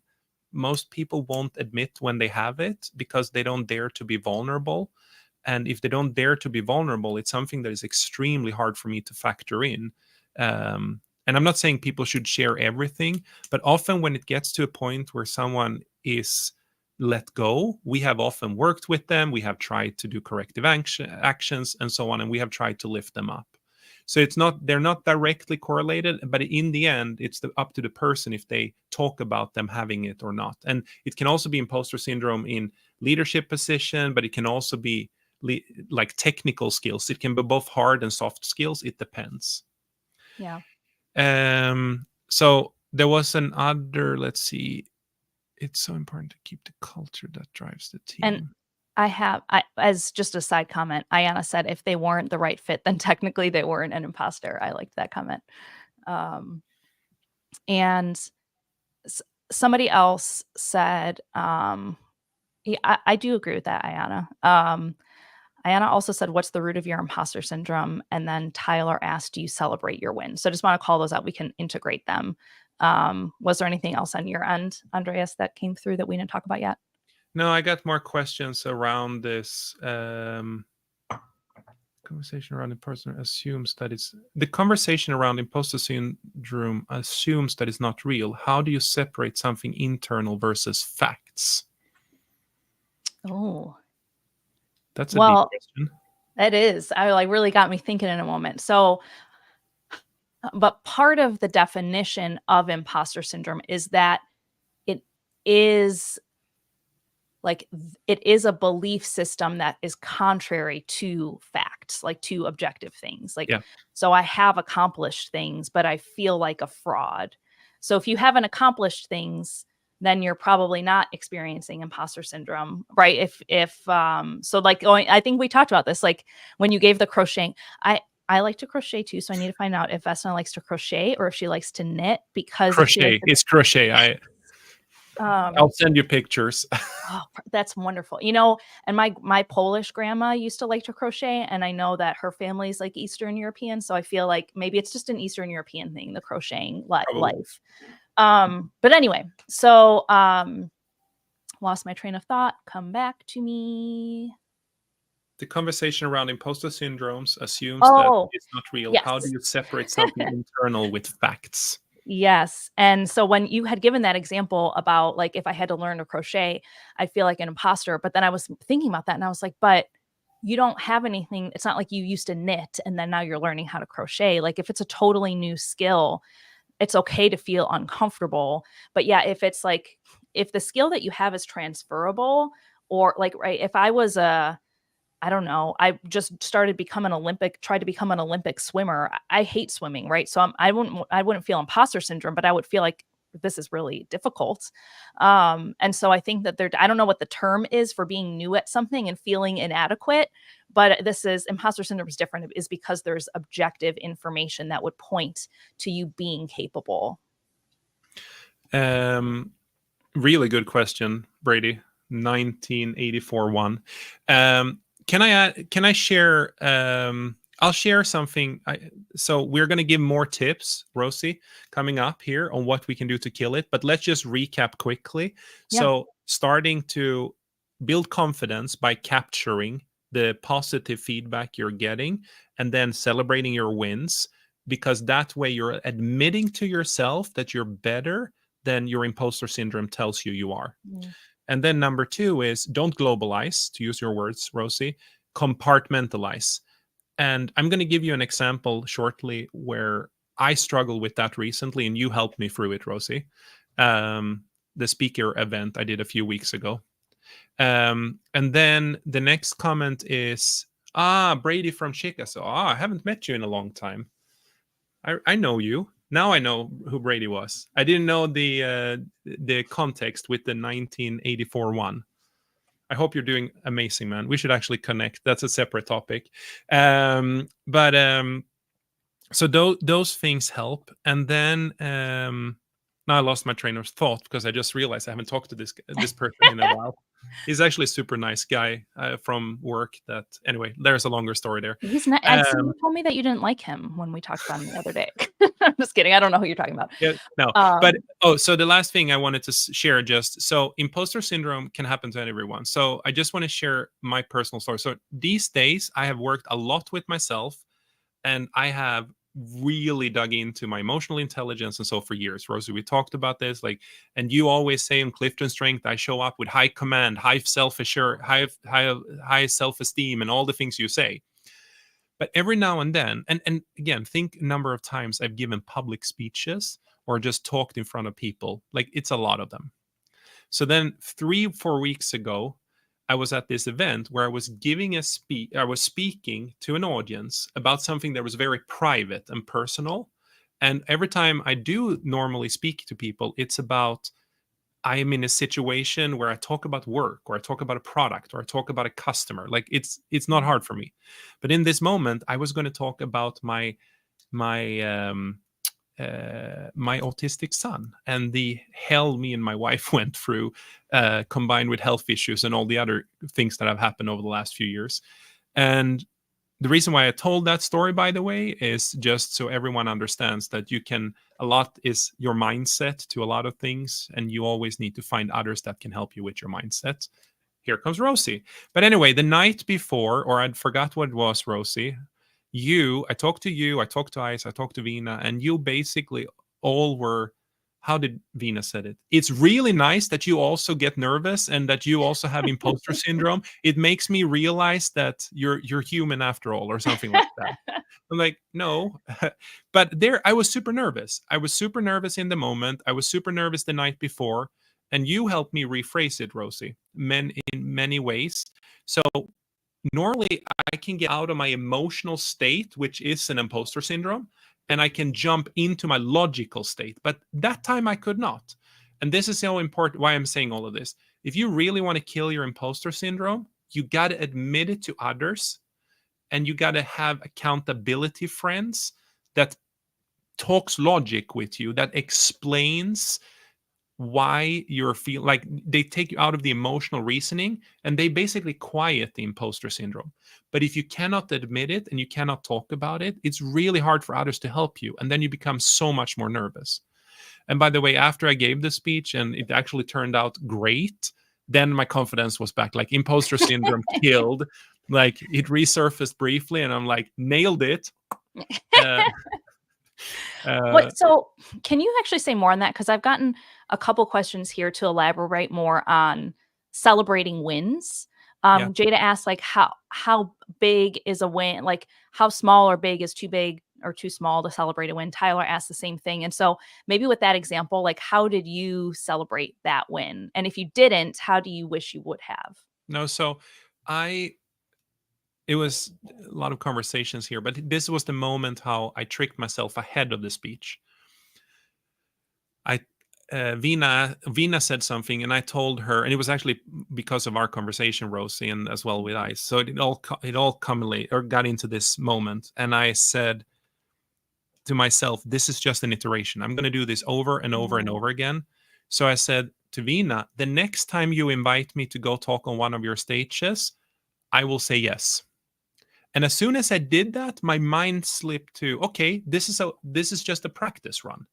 most people won't admit when they have it because they don't dare to be vulnerable. And if they don't dare to be vulnerable, it's something that is extremely hard for me to factor in. And I'm not saying people should share everything, but often when it gets to a point where someone is let go, we have often worked with them, we have tried to do corrective actions and so on, and we have tried to lift them up. So they're not directly correlated, but in the end, it's up to the person if they talk about them having it or not. And it can also be imposter syndrome in leadership position, but it can also be like technical skills. It can be both hard and soft skills. It depends.
Yeah.
So there was another, let's see. It's so important to keep the culture that drives the team.
And as just a side comment, Ayana said if they weren't the right fit, then technically they weren't an imposter. I liked that comment. And somebody else said, yeah, I do agree with that, Ayana. Ayana also said, what's the root of your imposter syndrome? And then Tyler asked, do you celebrate your wins? So I just want to call those out. We can integrate them. Was there anything else on your end, Andreas, that came through that we didn't talk about yet?
No, I got more questions around this. Conversation around imposter assumes that it's the conversation around imposter syndrome assumes that it's not real. How do you separate something internal versus facts?
Oh,
that's a deep question.
It is. I really got me thinking in a moment. So, but part of the definition of imposter syndrome is that it is it is a belief system that is contrary to facts, like to objective things. Like,
yeah.
So I have accomplished things, but I feel like a fraud. So if you haven't accomplished things, then you're probably not experiencing imposter syndrome, right? So like going, I think we talked about this, like when you gave the crocheting, I like to crochet too, so I need to find out if Vesna likes to crochet or if she likes to knit, because
crochet. It's crochet. I'll send you pictures.
Oh, that's wonderful. And my Polish grandma used to like to crochet, and I know that her family's like Eastern European, so I feel like maybe it's just an Eastern European thing, the crocheting life. But anyway, so lost my train of thought. Come back to me.
The conversation around imposter syndromes assumes that it's not real.
Yes.
How do you separate something internal with facts?
Yes. And so when you had given that example about like if I had to learn to crochet, I feel like an imposter. But then I was thinking about that and I was like, but you don't have anything. It's not like you used to knit and then now you're learning how to crochet. Like if it's a totally new skill, it's okay to feel uncomfortable. But yeah, if it's like if the skill that you have is transferable, or like right, if I was a I don't know. I just started becoming tried to become an Olympic swimmer. I hate swimming, right? So I wouldn't feel imposter syndrome, but I would feel like this is really difficult. And so I think that I don't know what the term is for being new at something and feeling inadequate, but this is imposter syndrome is different is because there's objective information that would point to you being capable.
Really good question, Brady. 1984 one. Can I share? I'll share something. So we're going to give more tips, Rosie, coming up here on what we can do to kill it. But let's just recap quickly.
Yeah.
So starting to build confidence by capturing the positive feedback you're getting and then celebrating your wins, because that way you're admitting to yourself that you're better than your imposter syndrome tells you are.
Mm.
And then number two is don't globalize, to use your words, Rosie, compartmentalize. And I'm going to give you an example shortly where I struggled with that recently, and you helped me through it, Rosie. The speaker event I did a few weeks ago. And then the next comment is, Brady from Chicago. I haven't met you in a long time. I know you. Now I know who Brady was. I didn't know the context with the 1984 one. I hope you're doing amazing, man. We should actually connect. That's a separate topic. So those things help. And then now I lost my train of thought because I just realized I haven't talked to this person in a while. He's actually a super nice guy from work. That anyway, there's a longer story there.
He's not. You told me that you didn't like him when we talked about him the other day. I'm just kidding. I don't know who you're talking about.
Yeah, no, so the last thing I wanted to share, just so imposter syndrome can happen to everyone. So I just want to share my personal story. So these days I have worked a lot with myself, and I have really dug into my emotional intelligence and so for years. Rosie, we talked about this, like, and you always say in Clifton Strength, I show up with high command, high high self-esteem, and all the things you say. But every now and then, and again, think a number of times I've given public speeches or just talked in front of people. Like, it's a lot of them. So then 3-4 weeks ago, I was at this event where I was giving a speech. I was speaking to an audience about something that was very private and personal. And every time I do normally speak to people, it's about I am in a situation where I talk about work, or I talk about a product, or I talk about a customer. Like, it's not hard for me. But in this moment, I was going to talk about my autistic son and the hell me and my wife went through, combined with health issues and all the other things that have happened over the last few years. And the reason why I told that story, by the way, is just so everyone understands that a lot is your mindset to a lot of things, and you always need to find others that can help you with your mindset. Here comes Rosie. But anyway, the night before, or I'd forgot what it was, Rosie, I talked to Ice, I talked to Vina, and you basically all were, how did Vina said it? It's really nice that you also get nervous and that you also have imposter syndrome. It makes me realize that you're human after all, or something like that. I'm like, no. But there, I was super nervous. I was super nervous in the moment. I was super nervous the night before. And you helped me rephrase it, Rosie, in many ways. So normally I can get out of my emotional state, which is an imposter syndrome, and I can jump into my logical state. But that time I could not. And this is so important why I'm saying all of this. If you really want to kill your imposter syndrome, you got to admit it to others, and you got to have accountability friends that talks logic with you, that explains why you're feeling like they take you out of the emotional reasoning, and they basically quiet the imposter syndrome. But if you cannot admit it and you cannot talk about it, it's really hard for others to help you, and then you become so much more nervous. And by the way, after I gave the speech and it actually turned out great, then my confidence was back. Like, imposter syndrome killed, like it resurfaced briefly, and I'm like, nailed it. uh,
So can you actually say more on that? Because I've gotten a couple questions here to elaborate more on celebrating wins.
yeah.
Jada asked, like, how big is a win? Like, how small or big or too small to celebrate a win? Tyler asked the same thing. And so maybe with that example, like, how did you celebrate that win? And if you didn't, how do you wish you would have?
No, so I it was a lot of conversations here, but this was the moment how I tricked myself ahead of the speech. I Vina said something, and I told her, and it was actually because of our conversation, Rosie, and as well with Ice. So it all culminated or got into this moment, and I said to myself, "This is just an iteration. I'm going to do this over and over and
Mm.
over again." So I said to Vina, "The next time you invite me to go talk on one of your stages, I will say yes." And as soon as I did that, my mind slipped to, okay, this is just a practice run.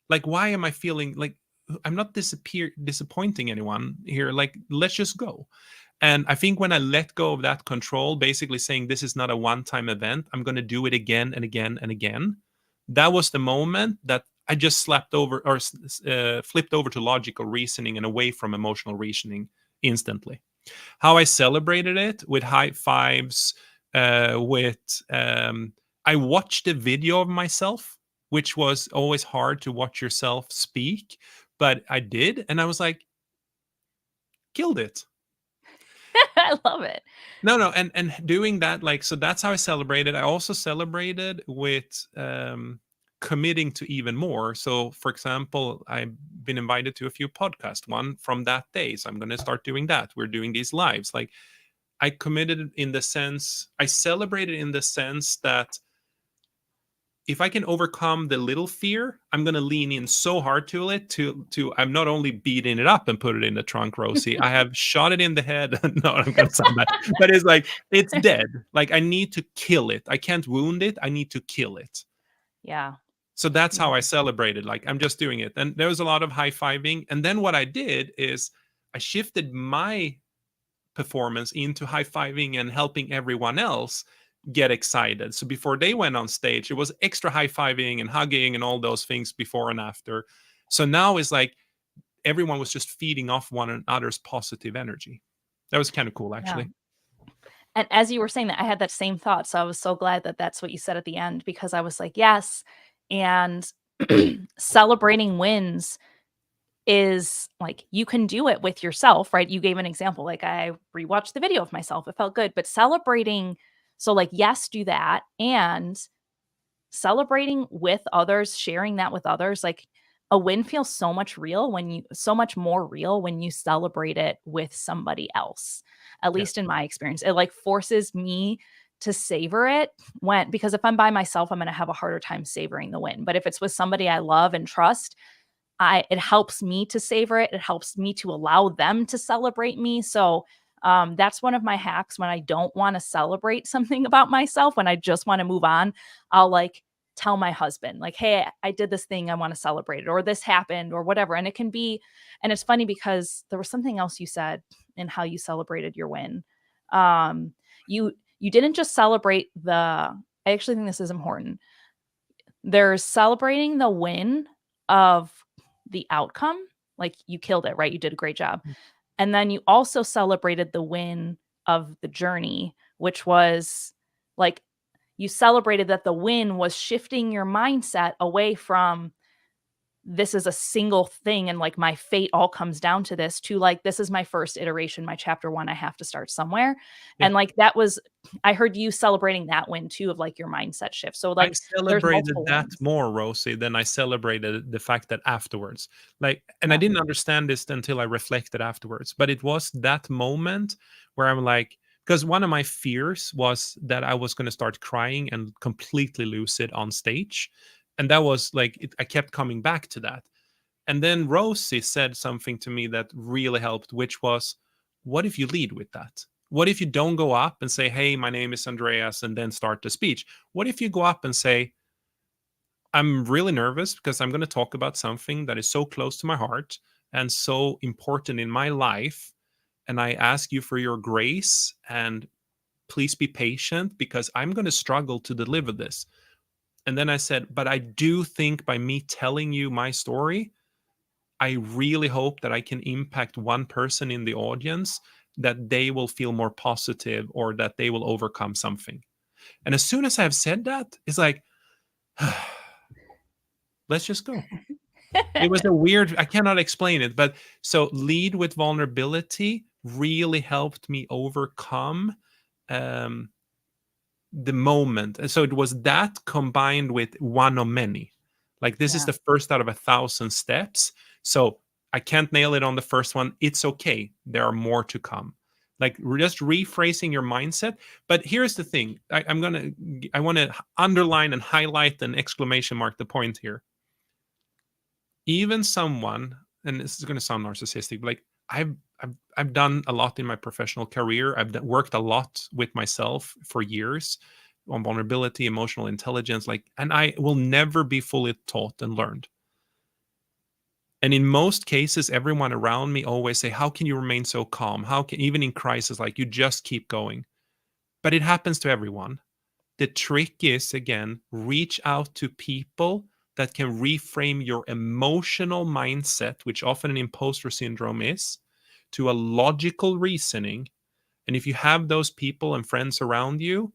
Like, why am I feeling like I'm not disappointing anyone here? Like, let's just go. And I think when I let go of that control, basically saying this is not a one-time event, I'm going to do it again and again and again. That was the moment that I just slapped over or flipped over to logical reasoning and away from emotional reasoning instantly. How I celebrated it with high fives, with I watched a video of myself, which was always hard to watch yourself speak, but I did, and I was like, killed it.
I love it.
No, and doing that, like, so that's how I celebrated. I also celebrated with committing to even more. So, for example, I've been invited to a few podcasts, one from that day. So I'm going to start doing that. We're doing these lives. Like, I committed in the sense, I celebrated in the sense that if I can overcome the little fear, I'm gonna lean in so hard to it. To I'm not only beating it up and put it in the trunk, Rosie. I have shot it in the head. No, I'm gonna sound bad, but it's like it's dead. Like I need to kill it. I can't wound it. I need to kill it.
Yeah.
So that's
Yeah.
how I celebrated. Like I'm just doing it, and there was a lot of high fiving. And then what I did is I shifted my performance into high fiving and helping everyone else get excited. So before they went on stage, it was extra high fiving and hugging and all those things before and after. So now it's like everyone was just feeding off one another's positive energy. That was kind of cool,
Yeah.
actually.
And as you were saying that, I had that same thought, so I was so glad that that's what you said at the end because I was like, "Yes." And celebrating wins is like, you can do it with yourself, right? You gave an example, like, I rewatched the video of myself, it felt good, but celebrating so, like, yes, do that, and celebrating with others, sharing that with others, like, a win feels so much more real when you celebrate it with somebody else, at
Yeah.
least in my experience. It, like, forces me to savor it because if I'm by myself, I'm gonna have a harder time savoring the win, but if it's with somebody I love and trust, I it helps me to savor it. It helps me to allow them to celebrate me. So, that's one of my hacks when I don't wanna celebrate something about myself, when I just wanna move on, I'll, like, tell my husband, like, "Hey, I did this thing, I wanna celebrate it," or "This happened," or whatever, and it can be and it's funny because there was something else you said in how you celebrated your win. Um, you didn't just celebrate I actually think this is important. There's celebrating the win of the outcome, like, you killed it, right? You did a great job. And then you also celebrated the win of the journey, which was, like, you celebrated that the win was shifting your mindset away from this is a single thing and like my fate all comes down to this to like this is my first iteration, my chapter 1, I have to start somewhere.
Yeah.
And like that was I heard you celebrating that win too of like your mindset shift. So
I
like there's
celebrated
multiple
that
wins.
more, Rosie, than I celebrated the fact that afterwards. Like, and I
Yeah.
didn't understand this until I reflected afterwards. But it was that moment where I'm like, because one of my fears was that I was going to start crying and completely lose it on stage. And that was like, I kept coming back to that. And then Rosie said something to me that really helped, which was, what if you lead with that? What if you don't go up and say, hey, my name is Andreas, and then start the speech? What if you go up and say, I'm really nervous because I'm going to talk about something that is so close to my heart and so important in my life. And I ask you for your grace and please be patient because I'm going to struggle to deliver this. And then I said, but I do think by me telling you my story, I really hope that I can impact one person in the audience, that they will feel more positive or that they will overcome something. And as soon as I have said that, it's like, let's just go. It was a weird, I cannot explain it, but so lead with vulnerability really helped me overcome um, the moment. And so it was that combined with one of many. Like this is
Yeah.
the first out of 1,000 steps. So I can't nail it on the first one. It's okay. There are more to come. Like just rephrasing your mindset. But here's the thing. I want to underline and highlight an exclamation mark the point here. Even someone, and this is going to sound narcissistic, but like I've done a lot in my professional career. Worked a lot with myself for years on vulnerability, emotional intelligence, like, and I will never be fully taught and learned. And in most cases, everyone around me always say, "How can you remain so calm? How can even in crisis, like you just keep going?" But it happens to everyone. The trick is, again, reach out to people that can reframe your emotional mindset, which often an imposter syndrome is, to a logical reasoning. And if you have those people and friends around you,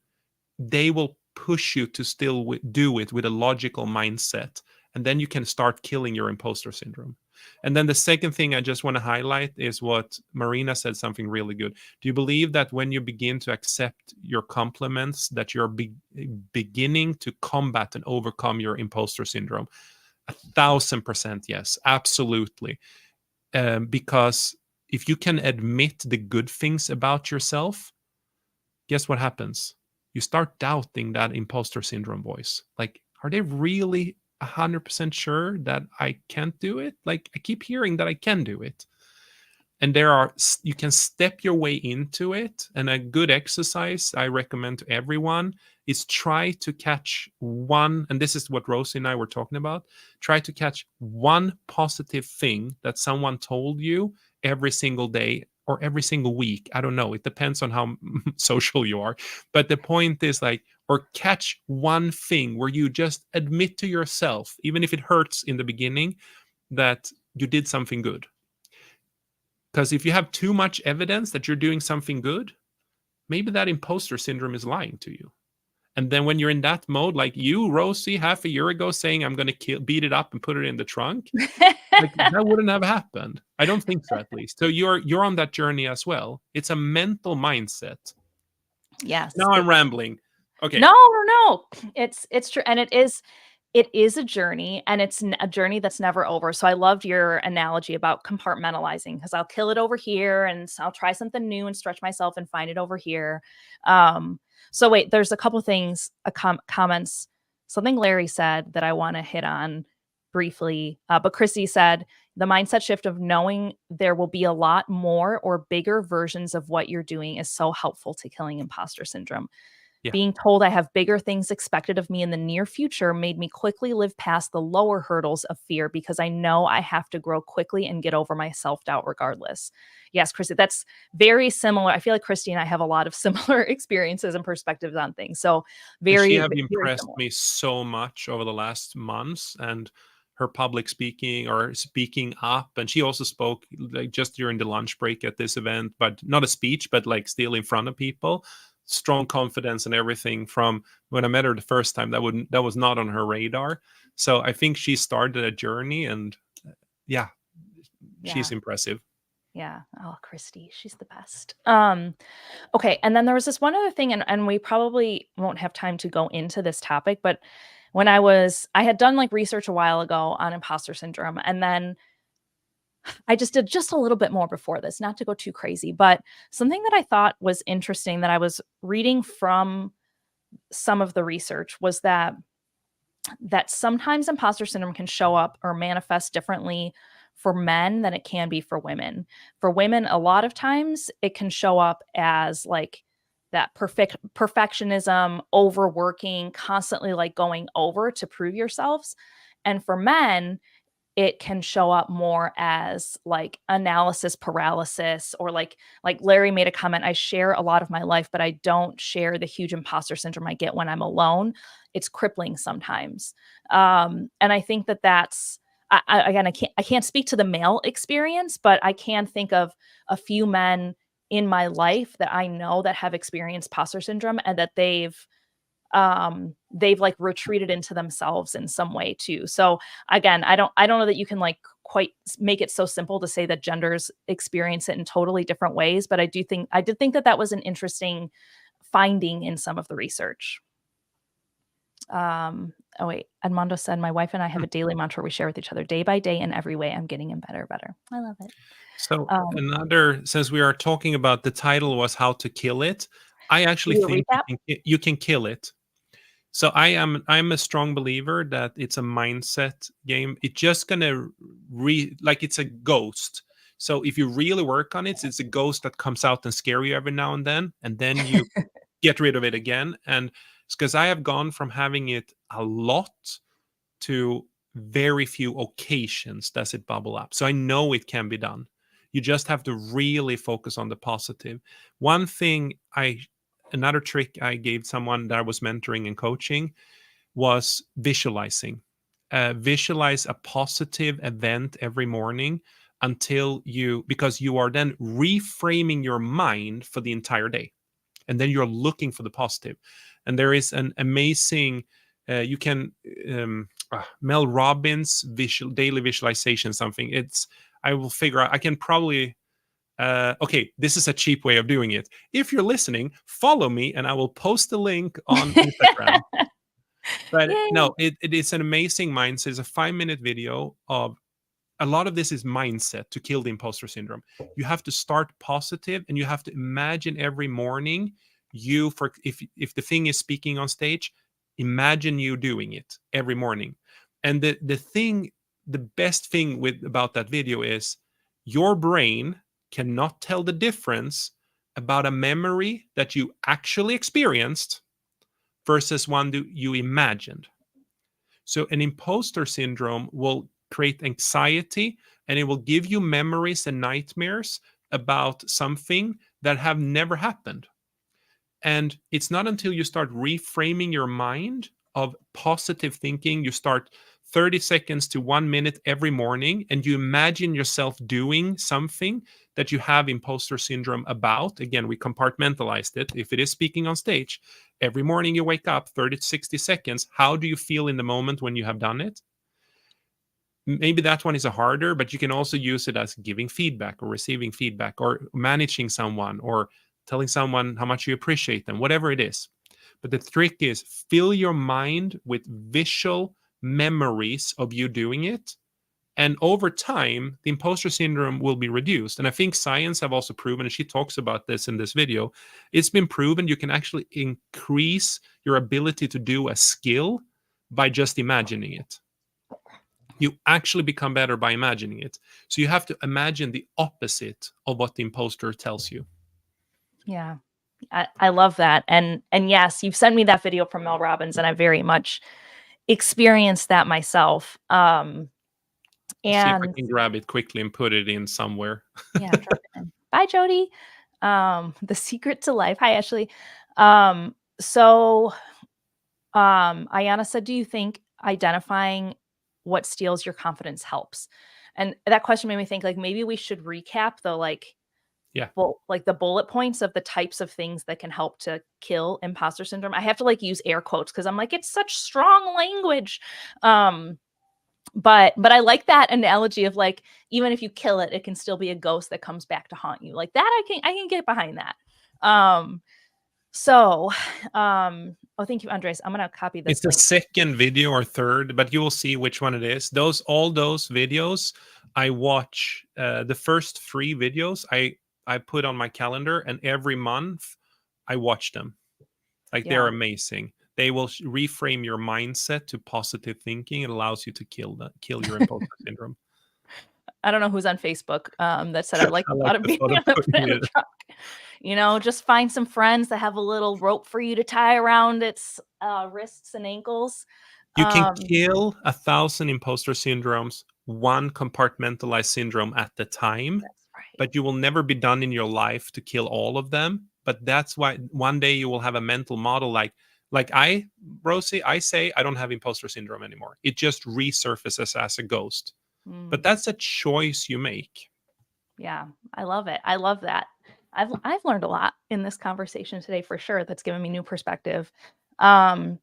they will push you to still do it with a logical mindset. And then you can start killing your imposter syndrome. And then the second thing I just want to highlight is what Marina said, something really good. Do you believe that when you begin to accept your compliments, that you're beginning to combat and overcome your imposter syndrome? 1,000% yes, absolutely. Because if you can admit the good things about yourself, guess what happens? You start doubting that imposter syndrome voice. Like, are they really 100% sure that I can't do it? Like, I keep hearing that I can do it. And you can step your way into it. And a good exercise I recommend to everyone is try to catch one, and this is what Rosie and I were talking about. Try to catch one positive thing that someone told you every single day or every single week. I don't know. It depends on how social you are. But the point is like, or catch one thing where you just admit to yourself, even if it hurts in the beginning, that you did something good. Because if you have too much evidence that you're doing something good, maybe that imposter syndrome is lying to you. And then when you're in that mode, like you, Rosie, half a year ago saying, I'm going to beat it up and put it in the trunk, like that wouldn't have happened. I don't think so, at least. So you're on that journey as well. It's a mental mindset.
Yes.
Now I'm rambling. Okay.
No, no, no. It's true, and it is a journey, and it's a journey that's never over. So I loved your analogy about compartmentalizing, because I'll kill it over here, and I'll try something new and stretch myself and find it over here. So wait, there's a couple things, comments, something Larry said that I want to hit on briefly. But Christy said the mindset shift of knowing there will be a lot more or bigger versions of what you're doing is so helpful to killing imposter syndrome.
Yeah.
Being told I have bigger things expected of me in the near future made me quickly live past the lower hurdles of fear, because I know I have to grow quickly and get over my self-doubt regardless. Yes, Christy, that's very similar. I feel like Christy and I have a lot of similar experiences and perspectives on things. So
And she
very,
have
very
impressed
similar.
me so much over the last months, and her public speaking or speaking up. And she also spoke like just during the lunch break at this event, but not a speech, but like still in front of people. Strong confidence and everything. From when I met her the first time, that was not on her radar. So I think she started a journey, and yeah,
Yeah.
she's impressive.
Yeah. Oh, Christy, she's the best. Okay, and then there was this one other thing, and we probably won't have time to go into this topic, but when I had done like research a while ago on imposter syndrome, and then I just did just a little bit more before this, not to go too crazy, but something that I thought was interesting that I was reading from some of the research was that sometimes imposter syndrome can show up or manifest differently for men than it can be for women. For women, a lot of times it can show up as like that perfectionism, overworking, constantly like going over to prove yourselves. And for men, it can show up more as like analysis paralysis, or like Larry made a comment, I share a lot of my life, but I don't share the huge imposter syndrome I get when I'm alone. it's crippling sometimes. And I think that that's, again, I can't speak to the male experience, but I can think of a few men in my life that I know that have experienced imposter syndrome, and that they've like retreated into themselves in some way too. So again, I don't know that you can like quite make it so simple to say that genders experience it in totally different ways, but I did think that that was an interesting finding in some of the research. Oh wait, Edmondo said, my wife and I have a daily mantra we share with each other: day by day, in every way, I'm getting better. I love it.
So since we are talking about, the title was how to kill it. I actually
Do a
think
recap?
you can kill it. So I'm a strong believer that it's a mindset game. It's just gonna like it's a ghost. So if you really work on it, it's a ghost that comes out and scare you every now and then you get rid of it again. And it's because I have gone from having it a lot to very few occasions does it bubble up. So I know it can be done. You just have to really focus on the positive. One thing another trick I gave someone that I was mentoring and coaching was visualizing. Visualize a positive event every morning because you are then reframing your mind for the entire day. And then you're looking for the positive. And there is an amazing, you can, Mel Robbins daily visualization, something. I will figure out, I can probably, okay, this is a cheap way of doing it. If you're listening, follow me and I will post the link on Instagram. But
Yay.
no, it is an amazing mindset. It's a 5-minute video of a lot of this is mindset to kill the imposter syndrome. You have to start positive and you have to imagine every morning if the thing is speaking on stage, imagine you doing it every morning. And the best thing about that video is your brain cannot tell the difference about a memory that you actually experienced versus one that you imagined. So an imposter syndrome will create anxiety and it will give you memories and nightmares about something that have never happened. And it's not until you start reframing your mind of positive thinking, you start 30 seconds to 1 minute every morning, and you imagine yourself doing something that you have imposter syndrome about. Again, we compartmentalized it. If it is speaking on stage, every morning you wake up 30 to 60 seconds. How do you feel in the moment when you have done it? Maybe that one is a harder, but you can also use it as giving feedback or receiving feedback or managing someone or telling someone how much you appreciate them, whatever it is. But the trick is fill your mind with visual memories of you doing it. And over time, the imposter syndrome will be reduced. And I think science have also proven, and she talks about this in this video, it's been proven you can actually increase your ability to do a skill by just imagining it. You actually become better by imagining it. So you have to imagine the opposite of what the imposter tells you.
Yeah. I love that. And yes, you've sent me that video from Mel Robbins, and I very much experienced that myself.
See if I
And
can grab it quickly and put it in somewhere.
yeah, drop it in. Bye, Jody. The secret to life. Hi, Ashley. So Ayana said, do you think identifying what steals your confidence helps? And that question made me think, like, maybe we should recap the
Yeah.
the bullet points of the types of things that can help to kill imposter syndrome. I have to like use air quotes because I'm like, it's such strong language. But I like that analogy of like, even if you kill it, it can still be a ghost that comes back to haunt you. Like that, I can get behind that. Oh, thank you, Andres. I'm gonna copy this
It's the
link.
second video or third, but you will see which one it is. All those videos I watch. The first 3 videos I put on my calendar, and every month I watch them. Like they're amazing. They will reframe your mindset to positive thinking. It allows you to kill your imposter syndrome.
I don't know who's on Facebook that said I like
I
the
like
thought of
the
being
thought
on
of
the
putting
front
it.
truck. You know, just find some friends that have a little rope for you to tie around its wrists and ankles.
You can kill 1,000 imposter syndromes, one compartmentalized syndrome at the time,
That's right.
but you will never be done in your life to kill all of them. But that's why one day you will have a mental model like, Like Rosie, I say I don't have imposter syndrome anymore. It just resurfaces as a ghost. But
Mm,
that's a choice you make.
yeah, I love it. I love that. I've learned a lot in this conversation today for sure. That's given me new perspective. Um,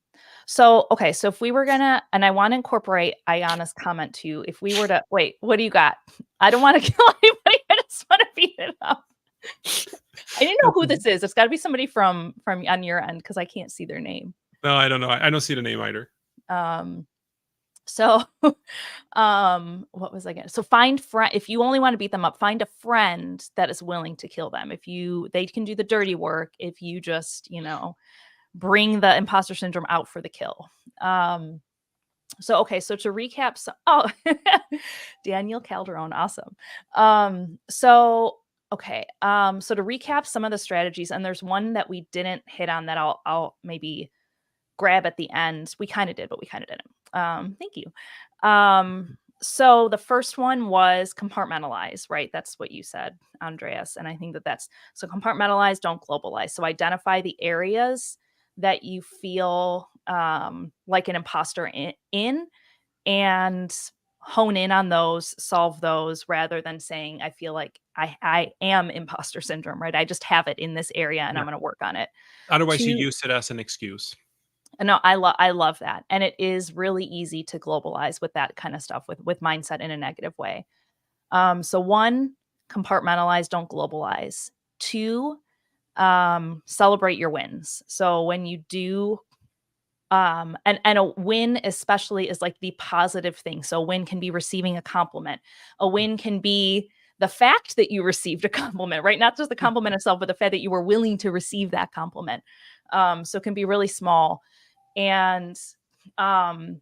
so okay, so if we were gonna, and I want to incorporate Ayana's comment too. If we were to wait, what do you got? I don't want to kill anybody. I just want to beat it up. I didn't know who
Okay.
this is. It's got to be somebody from on your end because I can't see their name.
No, I don't know. I don't see the name either.
Um, so what was I gonna so find friend if you only want to beat them up, find a friend that is willing to kill them. If you they can do the dirty work, if you just, bring the imposter syndrome out for the kill. So okay, so to recap, Daniel Calderon, awesome. So okay, so to recap some of the strategies, and there's one that we didn't hit on that I'll maybe grab at the end. We kind of did, but we kind of didn't. Thank you. So the first one was compartmentalize, right? That's what you said, Andreas. And I think that's so compartmentalize, don't globalize. So identify the areas that you feel like an imposter in and hone in on those, solve those rather than saying, I feel like I am imposter syndrome, right? I just have it in this area and I'm
Yeah.
going to work on it.
Otherwise, you
Two,
use it as an excuse.
no, I love that, and it is really easy to globalize with that kind of stuff with mindset in a negative way. So 1, compartmentalize, don't globalize. 2, celebrate your wins. So when you do, and a win especially is like the positive thing. So a win can be receiving a compliment. A win can be the fact that you received a compliment, right? Not just the compliment itself, but the fact that you were willing to receive that compliment. So it can be really small. And um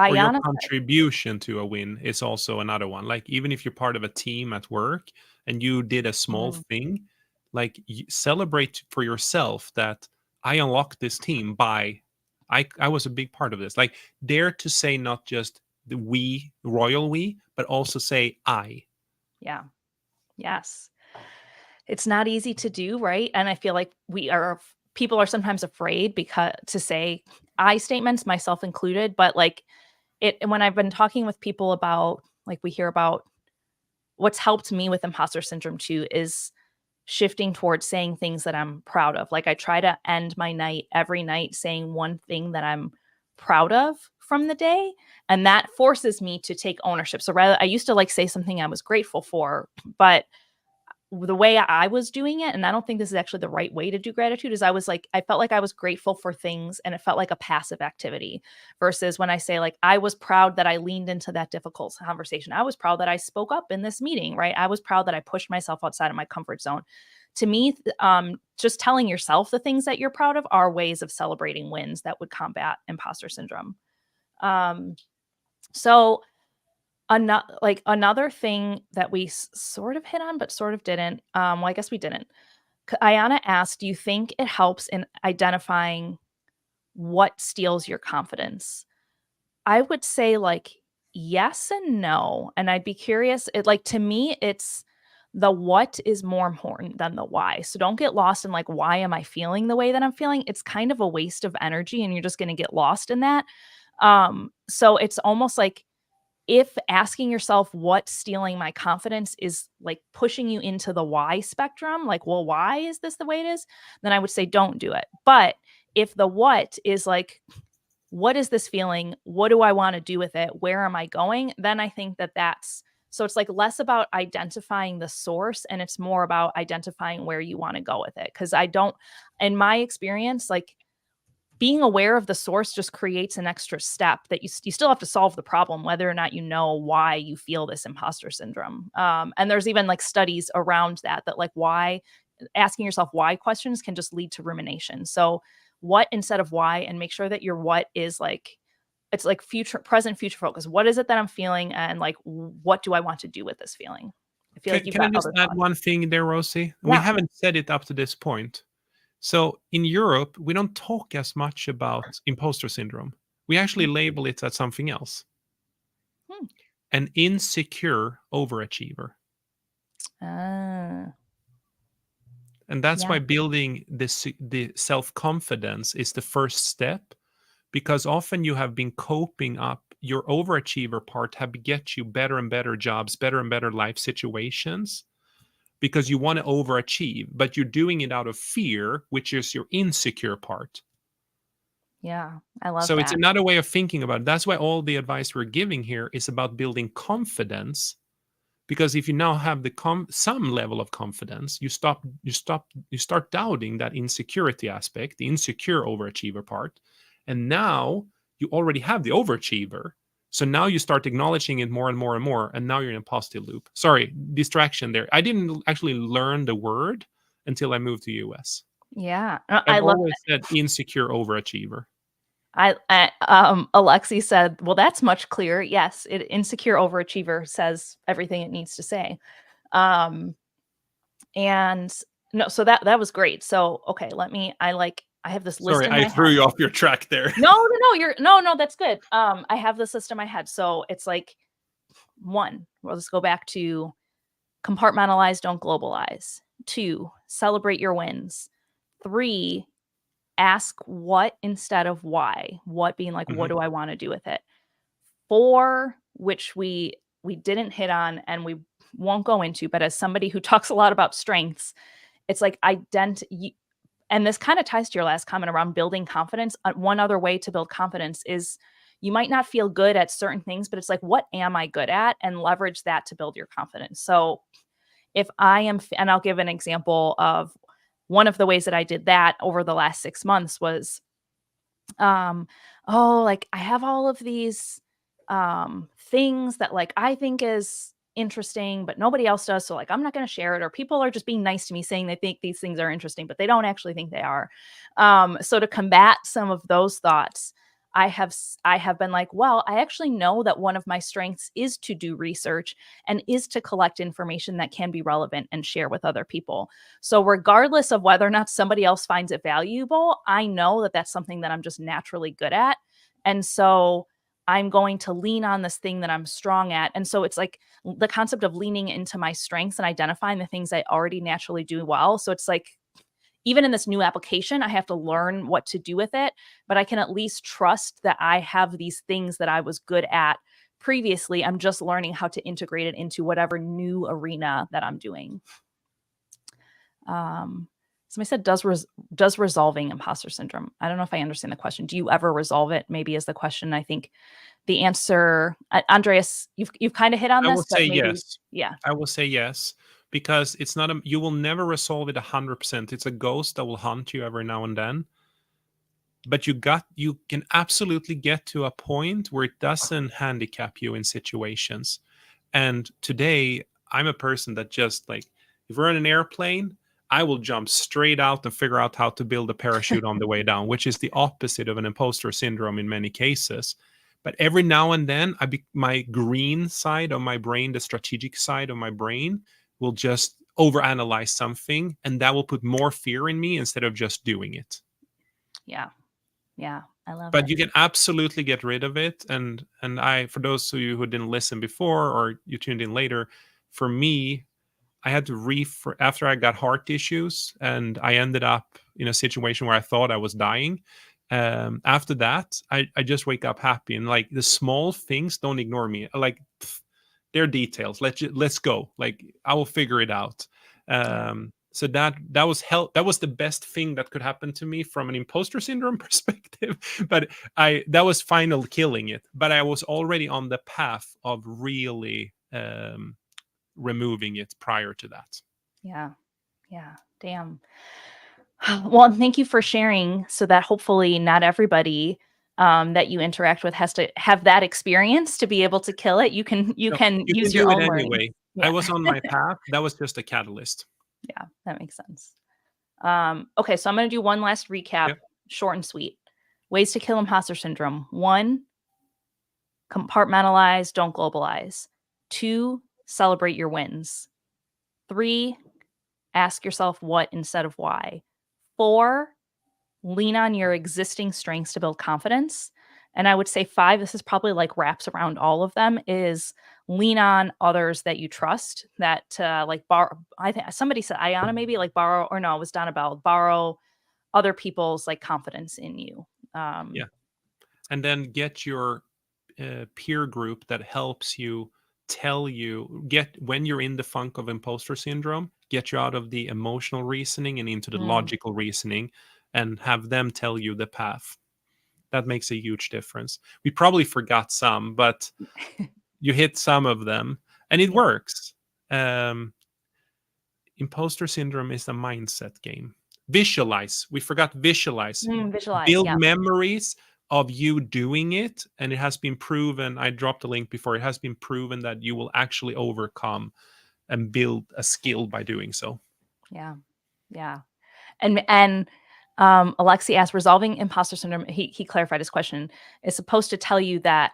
Or your
Ayana said,
contribution to a win is also another one. Like, even if you're part of a team at work and you did a small
mm,
thing, like, celebrate for yourself that I unlocked this team by I was a big part of this. Like, dare to say not just the we, royal we, but also say I.
yeah, yes. It's not easy to do, right? And I feel like people are sometimes afraid because to say I statements, myself included, but like and when I've been talking with people about like we hear about what's helped me with imposter syndrome too is shifting towards saying things that I'm proud of. Like I try to end my night every night saying one thing that I'm proud of from the day. And that forces me to take ownership. So rather, I used to like say something I was grateful for, but the way I was doing it, and I don't think this is actually the right way to do gratitude, is I felt like I was grateful for things and it felt like a passive activity versus when I say, like, I was proud that I leaned into that difficult conversation. I was proud that I spoke up in this meeting, right? I was proud that I pushed myself outside of my comfort zone. To me, just telling yourself the things that you're proud of are ways of celebrating wins that would combat imposter syndrome. Um, so, another thing that we sort of hit on, but sort of didn't. Well, I guess we didn't. Ayana asked, "Do you think it helps in identifying what steals your confidence?" I would say like yes and no, and I'd be curious. To me, it's the what is more important than the why. So don't get lost in like why am I feeling the way that I'm feeling? It's kind of a waste of energy, and you're just going to get lost in that. So it's almost like if asking yourself what's stealing my confidence is like pushing you into the why spectrum, like, well, why is this the way it is? Then I would say don't do it. But if the what is like, what is this feeling? What do I want to do with it? Where am I going? Then I think that's so it's like less about identifying the source and it's more about identifying where you want to go with it. Cause I don't, in my experience, like being aware of the source just creates an extra step that you still have to solve the problem whether or not you know why you feel this imposter syndrome. And there's even like studies around that like why asking yourself why questions can just lead to rumination. So what instead of why, and make sure that your what is like it's like future focus. What is it that I'm feeling and like what do I want to do with this feeling? I feel like you've
Can I
got
just
other
add
thoughts.
one thing there, Rosie? We
Yeah.
haven't said it up to this point. So in Europe, we don't talk as much about imposter syndrome. We actually label it as something else,
Hmm.
an insecure overachiever.
Ah.
And that's
Yeah.
why building the self-confidence is the first step, because often you have been coping up your overachiever part have get you better and better jobs, better and better life situations, because you want to overachieve, but you're doing it out of fear, which is your insecure part.
Yeah. I love
So it's
that.
another way of thinking about it. That's why all the advice we're giving here is about building confidence, because if you now have the some level of confidence, you start doubting that insecurity aspect, the insecure overachiever part, and now you already have the overachiever. So now you start acknowledging it more and more and more, and now you're in a positive loop. Sorry, distraction there. I didn't actually learn the word until I moved to US.
Yeah. No,
I've
I love
always said insecure overachiever.
Alexi said, "Well, that's much clearer." Yes, insecure overachiever says everything it needs to say. Um, and no, so that was great. So, okay, I have this list
Sorry,
in
I
my
threw
head.
you off your track there.
No, that's good. I have this list in my head. So it's like 1, well, let's go back to compartmentalize, don't globalize. 2, celebrate your wins. 3, ask what instead of why. What being like, what
Mhm.
do I want to do with it? 4, which we didn't hit on and we won't go into, but as somebody who talks a lot about strengths, it's like and this kind of ties to your last comment around building confidence. One other way to build confidence is you might not feel good at certain things, but it's like, what am I good at? And leverage that to build your confidence. So if I am, and I'll give an example of one of the ways that I did that over the last 6 months was um oh, like I have all of these things that like I think is interesting but nobody else does, so like I'm not going to share it, or people are just being nice to me saying they think these things are interesting but they don't actually think they are. So to combat some of those thoughts, I have been like, well, I actually know that one of my strengths is to do research and is to collect information that can be relevant and share with other people. So, regardless of whether or not somebody else finds it valuable, I know that that's something that I'm just naturally good at. And so, I'm going to lean on this thing that I'm strong at. And so, it's like the concept of leaning into my strengths and identifying the things I already naturally do well. So, it's like, even in this new application, I have to learn what to do with it, but I can at least trust that I have these things that I was good at previously. I'm just learning how to integrate it into whatever new arena that I'm doing. Somebody said, does resolving imposter syndrome? I don't know if I understand the question. Do you ever resolve it? Maybe is the question. I think the answer, Andreas, you've kind of hit on
I will
this, but
say
maybe,
yes.
yeah,
I will say yes, because it's not a you will never resolve it 100%. It's a ghost that will haunt you every now and then. But you can absolutely get to a point where it doesn't handicap you in situations. And today, I'm a person that just like, if we're in an airplane, I will jump straight out and figure out how to build a parachute on the way down, which is the opposite of an imposter syndrome in many cases. But every now and then, my green side of my brain, the strategic side of my brain, will just overanalyze something, and that will put more fear in me instead of just doing it.
yeah, yeah, I love
But
it.
you can absolutely get rid of it. And I, for those of you who didn't listen before or you tuned in later, for me, I had to after I got heart issues and I ended up in a situation where I thought I was dying. After that, I just wake up happy, and like the small things, don't ignore me. Like they're details. Let's go. Like I will figure it out.
Yeah.
So that was help. That was the best thing that could happen to me from an imposter syndrome perspective. But that was final killing it. But I was already on the path of really removing it prior to that.
Yeah. Yeah. Damn. Well, thank you for sharing so that hopefully not everybody that you interact with has to have that experience to be able to kill it. You
No,
can
you can
use your
do it
own learning.
anyway. I
Yeah.
was on my path. That was just a catalyst.
Yeah, that makes sense. Okay, so I'm going to do one last recap,
Yep.
short and sweet. Ways to kill imposter syndrome. 1, compartmentalize, don't globalize. 2, celebrate your wins. 3, ask yourself what instead of why. 4, lean on your existing strengths to build confidence. And I would say 5, this is probably like wraps around all of them, is lean on others that you trust, that like borrow. I think somebody said Ayana, maybe, like borrow, or no, it was Donna Bell, borrow other people's like confidence in you.
Yeah. And then get your peer group that helps you, get when you're in the funk of imposter syndrome, get you out of the emotional reasoning and into the
Mm.
logical reasoning, and have them tell you the path. That makes a huge difference. We probably forgot some, but you hit some of them and it
Yeah.
works. Imposter syndrome is a mindset game. Visualize. We forgot visualize.
Visualize.
Build
Yeah.
memories of you doing it. And it has been proven. I dropped a link before. It has been proven that you will actually overcome and build a skill by doing so.
Yeah. Yeah. And Alexi asked, resolving imposter syndrome, he clarified his question, is supposed to tell you that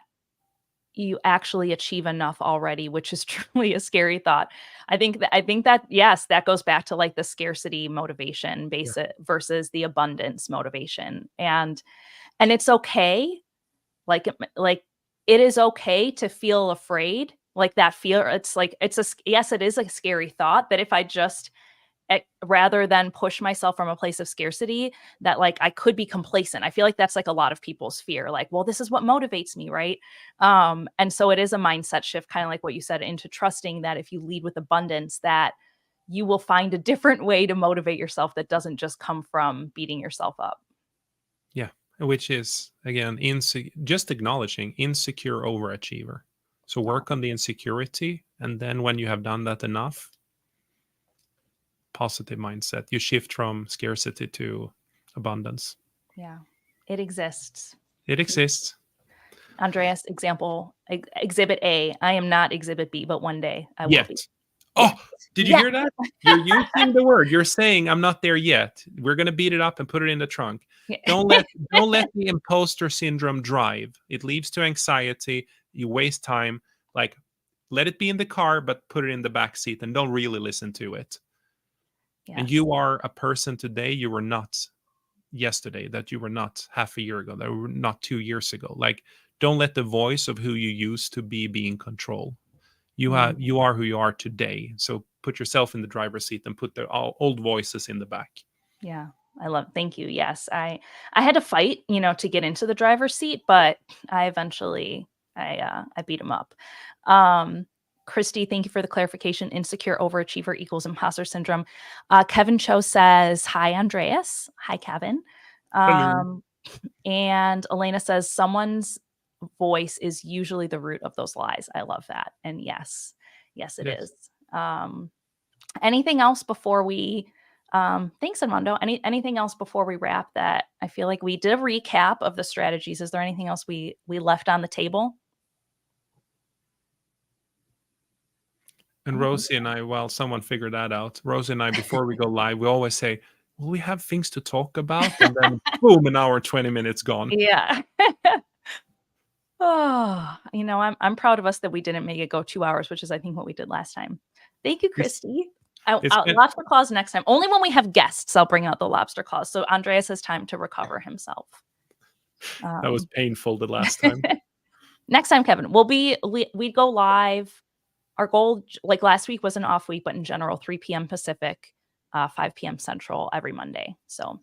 you actually achieve enough already, which is truly a scary thought. I think that yes, that goes back to like the scarcity motivation
Yeah.
base versus the abundance motivation. And it's okay. Like it is okay to feel afraid. Like that fear, it's like yes, it is a scary thought, but if I just rather than push myself from a place of scarcity, that like I could be complacent. I feel like that's like a lot of people's fear, like, well, this is what motivates me, right? And so it is a mindset shift, kind of like what you said, into trusting that if you lead with abundance, that you will find a different way to motivate yourself that doesn't just come from beating yourself up.
Yeah. Which is, again, just acknowledging insecure overachiever. So
Yeah.
work on the insecurity. And then when you have done that enough, positive mindset, you shift from scarcity to abundance.
Yeah. It exists.
It exists.
Andreas, example, exhibit A. I am not exhibit B, but one day I will
Yet.
be.
Oh,
Yes.
did you
Yeah.
hear that? You're using the word. You're saying I'm not there yet. We're gonna beat it up and put it in the trunk. Don't let the imposter syndrome drive. It leads to anxiety. You waste time. Like, let it be in the car, but put it in the back seat and don't really listen to it. And
Yes.
you are a person today you were not yesterday, that you were not half a year ago, that were not 2 years ago. Like, don't let the voice of who you used to be in control.
Mm.
You are who you are today. So put yourself in the driver's seat and put the old voices in the back.
Yeah, I love thank you. Yes, I had to fight, to get into the driver's seat, but I eventually I beat him up. Um, Christy, thank you for the clarification. Insecure overachiever equals imposter syndrome. Kevin Cho says, "Hi, Andreas." Hi, Kevin.
Hello.
Um, and Elena says, "Someone's voice is usually the root of those lies." I love that. And yes, yes, it
It is.
is. Anything else before we thanks, Armando. Anything else before we wrap? That I feel like we did a recap of the strategies. Is there anything else we left on the table? I
And
don't think
Rosie and I, well, someone figured that out. Rosie and I, before we go live, we always say, "Well, we have things to talk about," and then boom, an hour, 20 minutes gone.
yeah. Oh, I'm proud of us that we didn't make it go 2 hours, which is I think what we did last time. Thank you,
It's
Christy.
it's been
Lobster claws next time. Only when we have guests, I'll bring out the lobster claws. So Andreas has time to recover himself.
that was
Um,
painful the last time.
next time, Kevin, we go live. Our goal, like last week, was an off week, but in general, 3 p.m. Pacific, 5 p.m. Central every Monday. So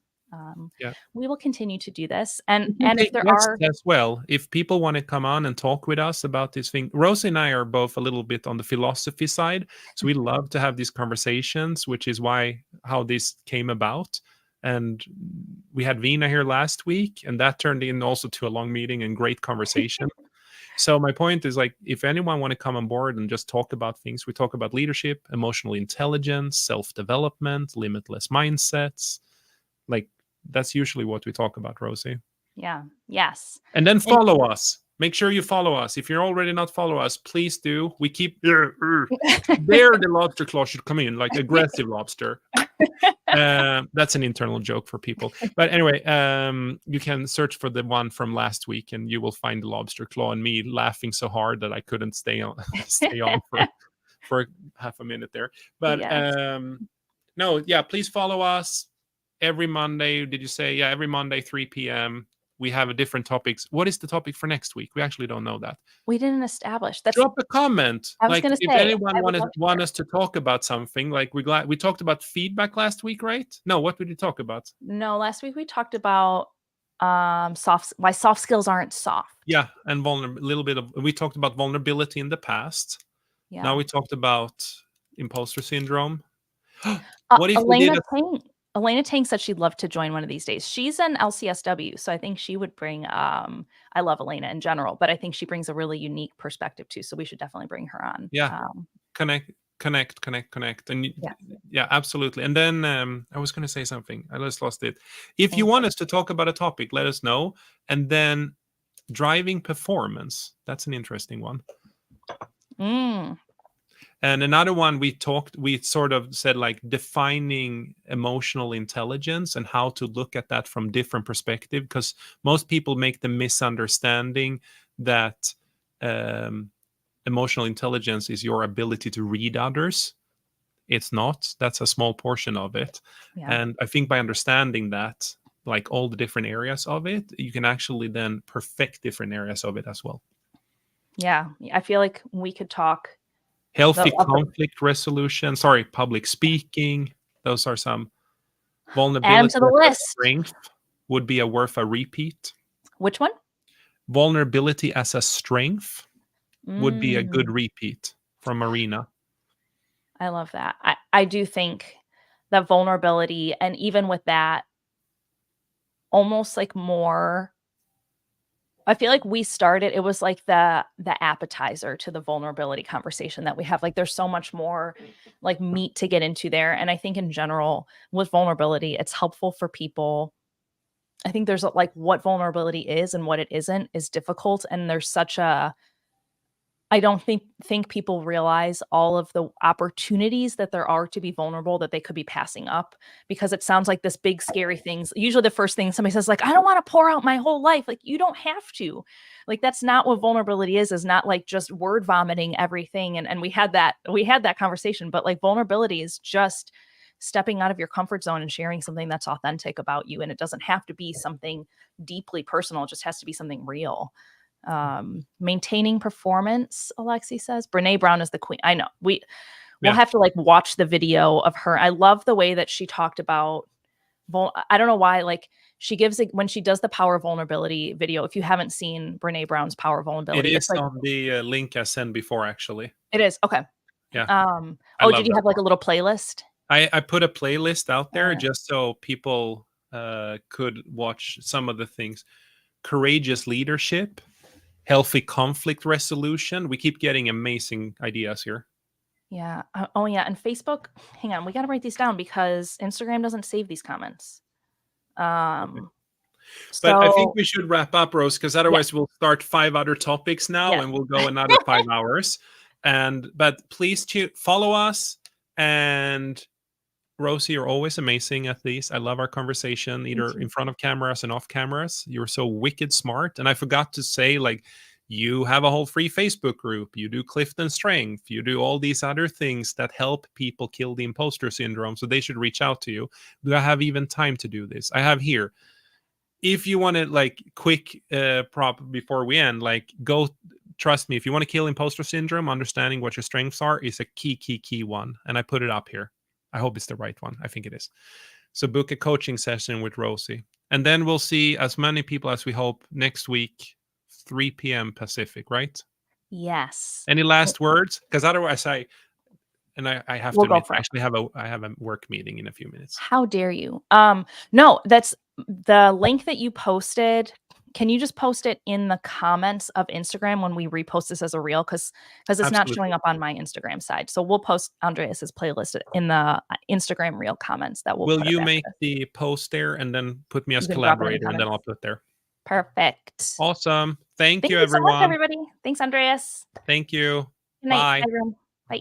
Yeah.
we will continue to do this. And
We can
if
take
there
guests
are,
as well. If people want to come on and talk with us about this thing, Rosie and I are both a little bit on the philosophy side. So we love to have these conversations, which is how this came about. And we had Vina here last week, and that turned in also to a long meeting and great conversation. So my point is, like, if anyone want to come on board and just talk about things, we talk about leadership, emotional intelligence, self-development, limitless mindsets. Like, that's usually what we talk about, Rosie.
yeah, yes.
And then
And
follow us. Make sure you follow us. If you're already not follow us, please do. We keep there. The lobster claw should come in, like aggressive lobster. That's an internal joke for people. But anyway, you can search for the one from last week, and you will find the lobster claw and me laughing so hard that I couldn't stay on for half a minute there. But
yes,
no, yeah, please follow us every Monday. Did you say, yeah, every Monday 3 p.m. we have a different topics. What is the topic for next week? We actually don't know that.
We didn't establish. That's
Drop a comment.
I was
Like
gonna
if
say,
anyone
I would love to
want
hear.
us to talk about something. Like we talked about feedback last week, right? No, what did we talk about?
No, last week we talked about why soft skills aren't soft.
Yeah, and a little bit of we talked about vulnerability in the past. Now
Yeah.
we talked about imposter syndrome. What if we did
Elena
a
Tang Elena Tang said she'd love to join one of these days. She's an LCSW, so I think she would bring, I love Elena in general, but I think she brings a really unique perspective too, so we should definitely bring her on.
yeah, connect, and
Yes.
yeah, absolutely. And then I was going to say something. I just lost it. If you
Thank
want us to talk about a topic, let us know. And then driving performance. That's an interesting one.
Mm,
And another one we sort of said like defining emotional intelligence and how to look at that from different perspective, because most people make the misunderstanding that emotional intelligence is your ability to read others. It's not. That's a small portion of it.
yeah.
And I think by understanding that, like all the different areas of it, you can actually then perfect different areas of it as well.
Yeah. I feel like we could talk
Healthy
the upper
conflict resolution, public speaking. Those are some.
add 'em
Vulnerability
to the
as a
list.
strength would be worth a repeat.
Which one?
Vulnerability as a strength would be a good
Mm,
repeat from Marina.
I love that. I do think that vulnerability, and even with that, almost like more I feel like we started it was like the appetizer to the vulnerability conversation that we have. Like there's so much more like meat to get into there. And I think in general with vulnerability, it's helpful for people. I think there's like what vulnerability is and what it isn't is difficult. And there's such a I don't think people realize all of the opportunities that there are to be vulnerable that they could be passing up because it sounds like this big scary things. Usually the first thing somebody says like, "I don't wanna pour out my whole life." Like, you don't have to. Like, that's not what vulnerability is not like just word vomiting everything, and we had that conversation, but, like, vulnerability is just stepping out of your comfort zone and sharing something that's authentic about you, and it doesn't have to be something deeply personal, it just has to be something real. Maintaining performance, Alexi says. Brene Brown is the queen. I know. We'll
Yeah.
have to like watch the video of her. I love the way that she talked about I don't know why, like she gives it when she does the power of vulnerability video. If you haven't seen Brene Brown's power of
It
vulnerability, it's
is
like
on the link I sent before, actually.
it is. Okay.
Yeah, I
Oh, did
love
you
that
have like
one.
a little playlist?
I put a playlist out there
Uh,
just so people could watch some of the things. Courageous leadership, healthy conflict resolution. We keep getting amazing ideas here.
yeah. Oh, yeah. And Facebook, hang on, we got to write these down because Instagram doesn't save these comments.
Okay.
Um,
But I think
so
we should wrap up, Rose, because
yeah,
otherwise we'll start 5 other topics now
yes.
and we'll go another 5 hours. But please follow us. And Rosie, you're always amazing at these. I love our conversation,
Me
either
too.
in front of cameras and off cameras. You're so wicked smart. And I forgot to say, like, you have a whole free Facebook group. You do Clifton Strength. You do all these other things that help people kill the imposter syndrome. So they should reach out to you. Do I have even time to do this? I have here. If you want to like quick prop before we end, like go trust me, if you want to kill imposter syndrome, understanding what your strengths are is a key one. And I put it up here. I hope it's the right one. I think it is. So book a coaching session with Rosie. And then we'll see as many people as we hope next week, 3 p.m. Pacific, right?
Yes.
Any last words? Because otherwise I have to
We'll go
admit,
for
I
it.
actually have a work meeting in a few minutes.
How dare you? No, that's the link that you posted. Can you just post it in the comments of Instagram when we repost this as a reel? Because it's not
Absolutely.
showing up on my Instagram side. So we'll post Andreas's playlist in the Instagram reel comments that we'll
Will
put it
you
after
make
this.
the post there and then put me as
You can drop it in the
collaborator and then
comments.
I'll put there.
Perfect.
Awesome. Thank
Thank
you,
you so much,
everyone.
everybody. Thanks, Andreas.
Thank you.
Good night.
Bye.
Bye, everyone. Bye.